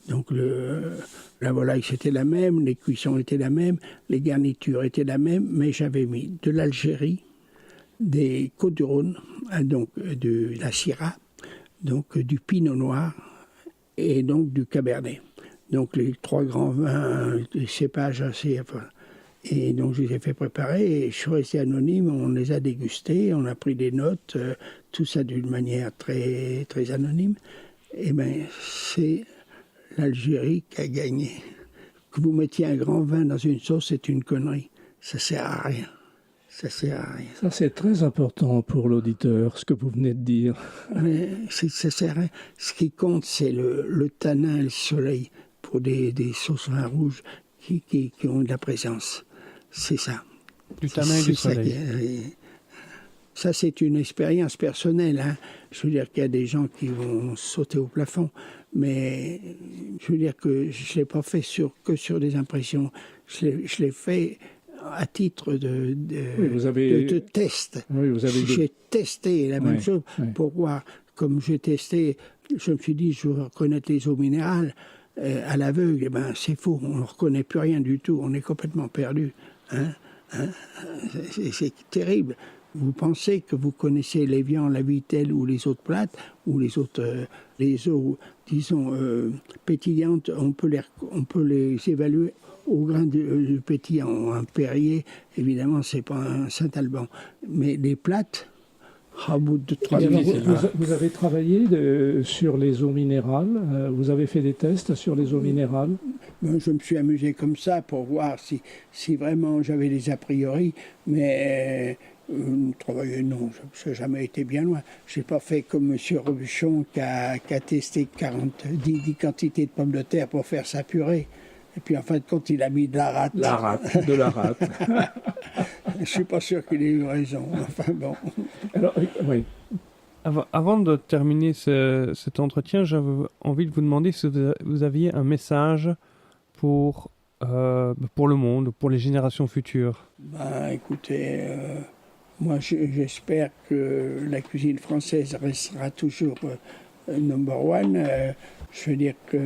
Donc, la volaille, c'était la même, les cuissons étaient la même, les garnitures étaient la même, mais j'avais mis de l'Algérie, des Côtes-du-Rhône, donc de la Syrah, donc du Pinot Noir et donc du Cabernet. Donc les 3 grands vins, des cépages assez... Et donc je les ai fait préparer et je suis resté anonyme, on les a dégustés, on a pris des notes, tout ça d'une manière très, très anonyme. Et bien c'est l'Algérie qui a gagné. Que vous mettiez un grand vin dans une sauce, c'est une connerie. Ça sert à rien. Ça sert à rien. Ça, c'est très important pour l'auditeur, ce que vous venez de dire. Mais ça sert à rien. Ce qui compte, c'est le tanin et le soleil pour des sauces vin rouge qui ont de la présence. C'est ça. Du tanin et du soleil. Ça, c'est une expérience personnelle. Hein. Je veux dire qu'il y a des gens qui vont sauter au plafond, mais je veux dire que je ne l'ai pas fait que sur des impressions. Je l'ai fait à titre de test. Oui, j'ai testé la même chose pour voir. Comme j'ai testé, je me suis dit, je veux reconnaître les eaux minérales à l'aveugle. Eh ben, c'est faux, on ne reconnaît plus rien du tout, on est complètement perdu. C'est terrible. Vous pensez que vous connaissez les viandes, la vitelle ou les autres plates, ou les eaux, disons, pétillantes, on peut les évaluer au grain du pétillant. Un Perrier, évidemment, c'est pas un Saint-Alban. Mais les plates, au bout de 3 minutes... Vous avez travaillé sur les eaux minérales, vous avez fait des tests sur les eaux minérales. Je me suis amusé comme ça pour voir si vraiment j'avais des a priori, mais... travailler, non, ça n'a jamais été bien loin. Je n'ai pas fait comme M. Robuchon qui a testé 10 quantités de pommes de terre pour faire sa purée. Et puis en fin de compte, il a mis de la rate. De la rate. Je ne suis pas sûr qu'il ait eu raison. Enfin bon. Alors, oui. Avant de terminer cet entretien, j'avais envie de vous demander si vous aviez un message pour le monde, pour les générations futures. Écoutez... Moi, j'espère que la cuisine française restera toujours number one. Je veux dire que,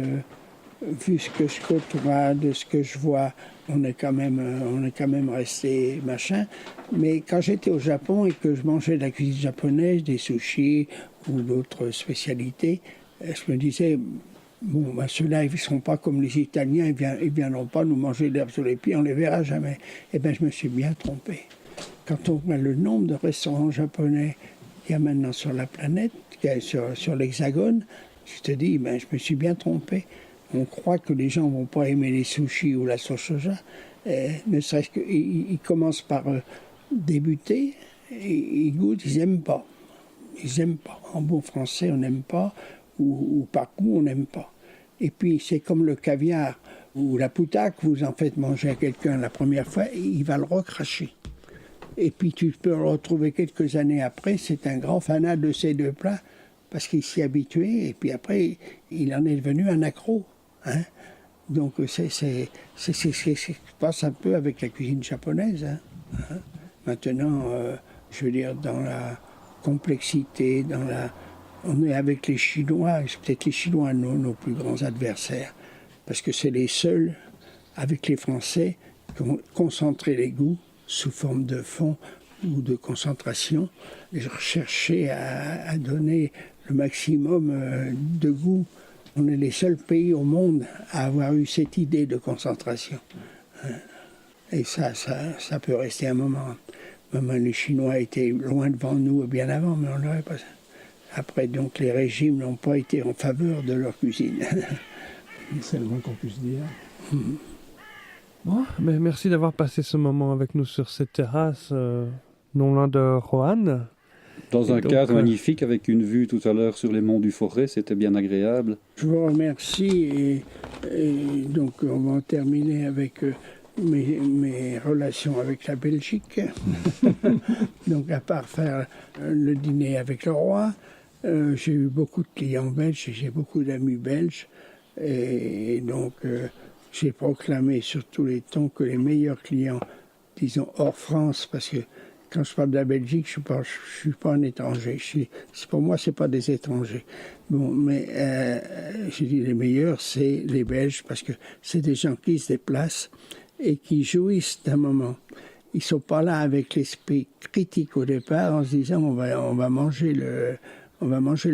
vu ce que je côtoie, de ce que je vois, on est quand même resté machin. Mais quand j'étais au Japon et que je mangeais de la cuisine japonaise, des sushis ou d'autres spécialités, je me disais, ceux-là, ils ne seront pas comme les Italiens, ils viendront pas nous manger l'herbe sur les pieds, on les verra jamais. Eh bien, je me suis bien trompé. Quand on voit le nombre de restaurants japonais qu'il y a maintenant sur la planète, sur l'Hexagone, je te dis, je me suis bien trompé. On croit que les gens ne vont pas aimer les sushis ou la sauce soja. Ne serait-ce qu'ils commencent par débuter, et ils goûtent, ils n'aiment pas. Ils n'aiment pas. En bon français, on n'aime pas, ou par goût, on n'aime pas. Et puis, c'est comme le caviar ou la poutaque, vous en faites manger à quelqu'un la première fois, et il va le recracher. Et puis tu peux le retrouver quelques années après, c'est un grand fanat de ces 2 plats, parce qu'il s'y est habitué, et puis après, il en est devenu un accro. Hein. Donc c'est ce qui se passe un peu avec la cuisine japonaise. Hein. Maintenant, je veux dire, dans la complexité, on est avec les Chinois, et c'est peut-être les Chinois nos plus grands adversaires, parce que c'est les seuls, avec les Français, qui ont concentré les goûts, sous forme de fond ou de concentration, et chercher à donner le maximum de goût. On est les seuls pays au monde à avoir eu cette idée de concentration. Et ça peut rester un moment. Même les Chinois étaient loin devant nous bien avant, mais on n'aurait pas ça. Après, donc, les régimes n'ont pas été en faveur de leur cuisine. C'est le moins qu'on puisse dire. Bon, mais merci d'avoir passé ce moment avec nous sur cette terrasse, non loin de Roanne. Dans un cadre magnifique, avec une vue tout à l'heure sur les monts du Forêt, c'était bien agréable. Je vous remercie et donc on va terminer avec mes relations avec la Belgique. Donc à part faire le dîner avec le roi, j'ai eu beaucoup de clients belges et j'ai beaucoup d'amis belges. Et donc j'ai proclamé sur tous les tons que les meilleurs clients, disons hors France, parce que quand je parle de la Belgique, je suis pas un étranger. Pour moi, c'est pas des étrangers. Bon, mais j'ai dit les meilleurs, c'est les Belges, parce que c'est des gens qui se déplacent et qui jouissent d'un moment. Ils sont pas là avec l'esprit critique au départ, en se disant on va manger le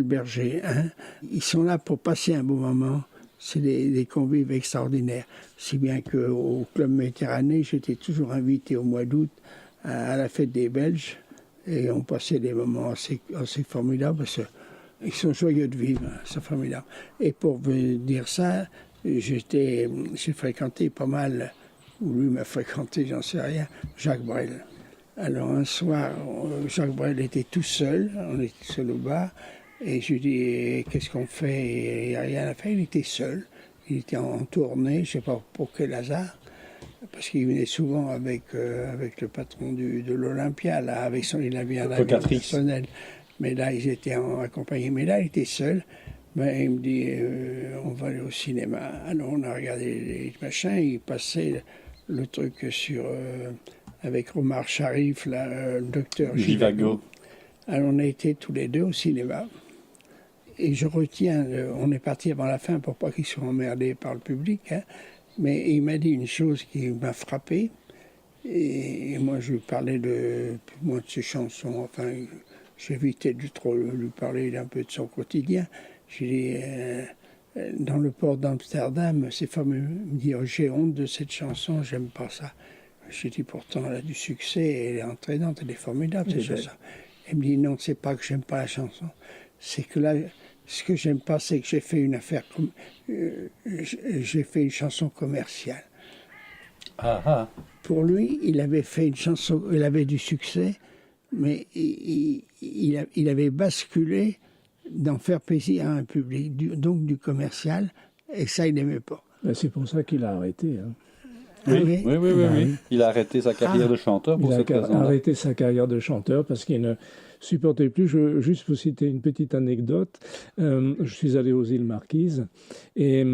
berger. Hein. Ils sont là pour passer un bon moment. C'est des convives extraordinaires. Si bien qu'au Club Méditerranée, j'étais toujours invité au mois d'août à la fête des Belges et on passait des moments assez formidables parce qu'ils sont joyeux de vivre, c'est formidable. Et pour vous dire ça, j'ai fréquenté pas mal, ou lui m'a fréquenté, j'en sais rien, Jacques Brel. Alors un soir, Jacques Brel était tout seul, on était seul au bar, et je lui dis qu'est-ce qu'on fait? Il n'y a rien à faire, il était seul, il était en tournée, je ne sais pas pour quel hasard. Parce qu'il venait souvent avec le patron de l'Olympia, là, il avait un avion personnel. Mais là, ils étaient accompagnés. Mais là, il était seul. Ben, il me dit, on va aller au cinéma. Alors, on a regardé les machins. Il passait le truc avec Omar Sharif, là, le docteur Givago. Alors, on a été tous les deux au cinéma. Et je retiens, on est parti avant la fin pour pas qu'ils soient emmerdés par le public, hein. Mais il m'a dit une chose qui m'a frappé, et moi je lui parlais de ses chansons, enfin j'évitais de trop lui parler un peu de son quotidien. J'ai dit, dans le port d'Amsterdam, c'est fameux, il me dit, oh, j'ai honte de cette chanson, j'aime pas ça. J'ai dit, pourtant elle a du succès, elle est entraînante, elle est formidable cette chanson. Il me dit, non, c'est pas que j'aime pas la chanson, c'est que là, ce que j'aime pas, c'est que j'ai fait une affaire, j'ai fait une chanson commerciale. Pour lui, il avait fait une chanson, il avait du succès, mais il avait basculé d'en faire plaisir à un public, donc du commercial, et ça, il n'aimait pas. Ben, c'est pour ça qu'il a arrêté. Hein. Oui. Il a arrêté sa carrière de chanteur pour cette raison-là. Il a arrêté sa carrière de chanteur parce qu'il ne supportait plus. Je veux juste vous citer une petite anecdote. Je suis allé aux îles Marquises et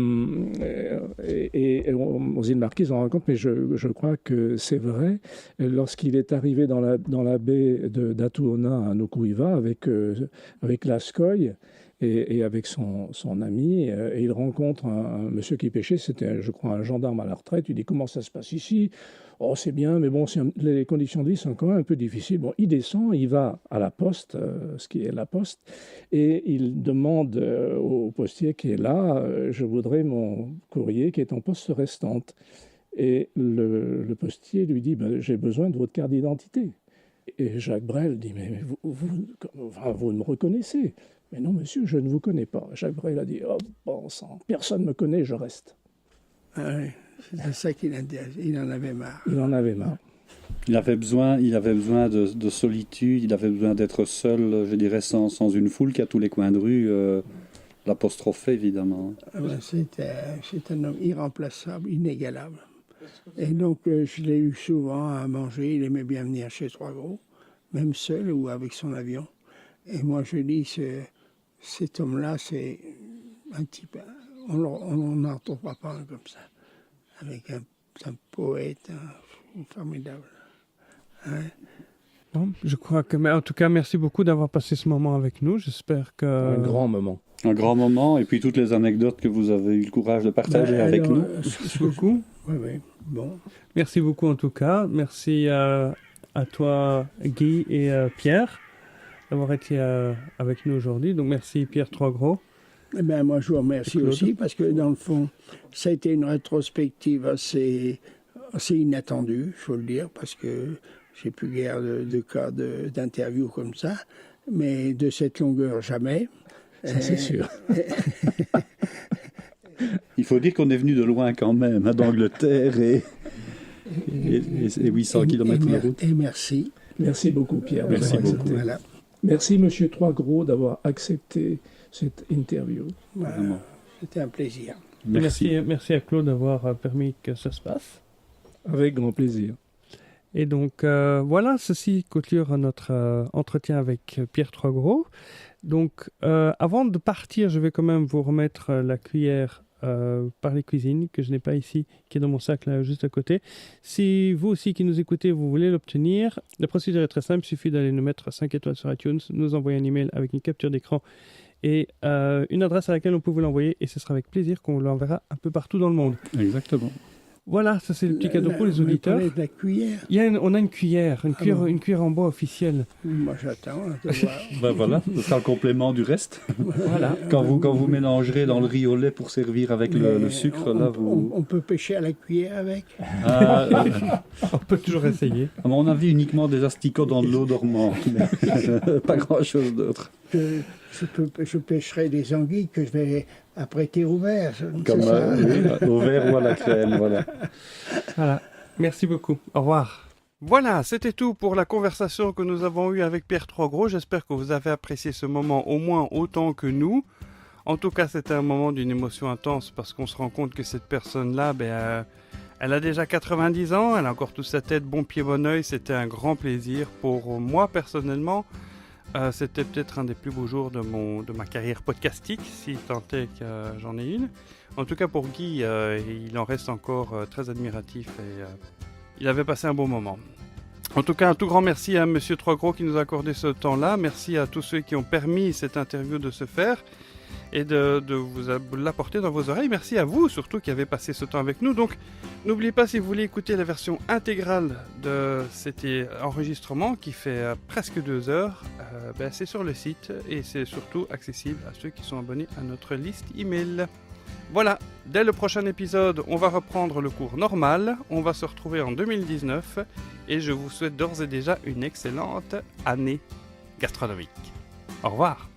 aux îles Marquises, on raconte, mais je crois que c'est vrai. Lorsqu'il est arrivé dans la baie d'Atuona à Nukuiva avec Lascaux, et avec son ami, et il rencontre un monsieur qui pêchait, c'était, je crois, un gendarme à la retraite. Il dit, comment ça se passe ici? Oh, c'est bien, mais bon, les conditions de vie sont quand même un peu difficiles. Bon, il descend, il va à la poste, ce qui est la poste, et il demande au postier qui est là, je voudrais mon courrier qui est en poste restante. Et le postier lui dit, ben, j'ai besoin de votre carte d'identité. Et Jacques Brel dit, mais vous me reconnaissez? Mais non, monsieur, je ne vous connais pas. Jacques Brel a dit, oh, bon sang, personne ne me connaît, je reste. Ah oui, c'est ça qu'il a dit, il en avait marre. Il en avait marre. Il avait besoin de solitude, il avait besoin d'être seul, je dirais, sans une foule qui, à tous les coins de rue, l'apostrophait, évidemment. C'est un homme irremplaçable, inégalable. Et donc, je l'ai eu souvent à manger. Il aimait bien venir chez Trois Gros, même seul ou avec son avion. Et moi, je dis, cet homme-là, c'est un type... On n'en retrouvera pas un comme ça. Avec un poète formidable. Hein? Bon, je crois que... Mais en tout cas, merci beaucoup d'avoir passé ce moment avec nous. J'espère que... Un grand moment. Un grand moment, et puis toutes les anecdotes que vous avez eu le courage de partager avec nous. Merci beaucoup. Oui, bon. Merci beaucoup en tout cas. Merci à toi, Guy et Pierre, d'avoir été avec nous aujourd'hui. Donc merci Pierre Troisgros. Eh bien, moi je vous remercie aussi, parce que dans le fond, ça a été une rétrospective assez inattendue, il faut le dire, parce que j'ai plus guère de cas d'interview comme ça, mais de cette longueur, jamais. Ça, c'est sûr. Il faut dire qu'on est venu de loin quand même, d'Angleterre et 800 km de route. Et merci. Merci beaucoup, Pierre. Merci beaucoup. Voilà. Merci, Monsieur Troisgros, d'avoir accepté cette interview. Voilà. Vraiment. C'était un plaisir. Merci à Claude d'avoir permis que ça se passe. Avec grand plaisir. Et donc voilà, ceci clôture notre entretien avec Pierre Troisgros. Donc avant de partir, je vais quand même vous remettre la cuillère Parler Cuisine, que je n'ai pas ici, qui est dans mon sac là juste à côté. Si vous aussi qui nous écoutez, vous voulez l'obtenir, la procédure est très simple, il suffit d'aller nous mettre 5 étoiles sur iTunes, nous envoyer un email avec une capture d'écran et une adresse à laquelle on peut vous l'envoyer, et ce sera avec plaisir qu'on l'enverra un peu partout dans le monde. Exactement. Voilà, ça c'est le petit cadeau pour les auditeurs. Vous parlez de la cuillère. On a une cuillère, une cuillère en bois officielle. Moi, j'attends de voir. Ben voilà, ce sera le complément du reste. Voilà. Quand vous mélangerez dans le riz au lait pour servir avec le sucre, là vous... On peut pêcher à la cuillère avec. On peut toujours essayer. À mon avis, uniquement des asticots dans de l'eau dormante, mais pas grand-chose d'autre. Je pêcherai des anguilles que je vais apprêter au verre. Comme oui, au verre ou à la crème, voilà. Voilà. Merci beaucoup. Au revoir. Voilà, c'était tout pour la conversation que nous avons eue avec Pierre Troisgros. J'espère que vous avez apprécié ce moment au moins autant que nous. En tout cas, c'était un moment d'une émotion intense parce qu'on se rend compte que cette personne-là, elle a déjà 90 ans, elle a encore toute sa tête, bon pied, bon oeil. C'était un grand plaisir pour moi personnellement. C'était peut-être un des plus beaux jours de ma carrière podcastique, si tant est que j'en ai une. En tout cas pour Guy, il en reste encore très admiratif et il avait passé un bon moment. En tout cas, un tout grand merci à Monsieur Troisgros qui nous a accordé ce temps-là. Merci à tous ceux qui ont permis cette interview de se faire et de vous l'apporter dans vos oreilles. Merci à vous surtout qui avez passé ce temps avec nous. Donc n'oubliez pas, si vous voulez écouter la version intégrale de cet enregistrement qui fait presque 2 heures, c'est sur le site et c'est surtout accessible à ceux qui sont abonnés à notre liste email. Voilà, dès le prochain épisode, on va reprendre le cours normal. On va se retrouver en 2019 et je vous souhaite d'ores et déjà une excellente année gastronomique. Au revoir.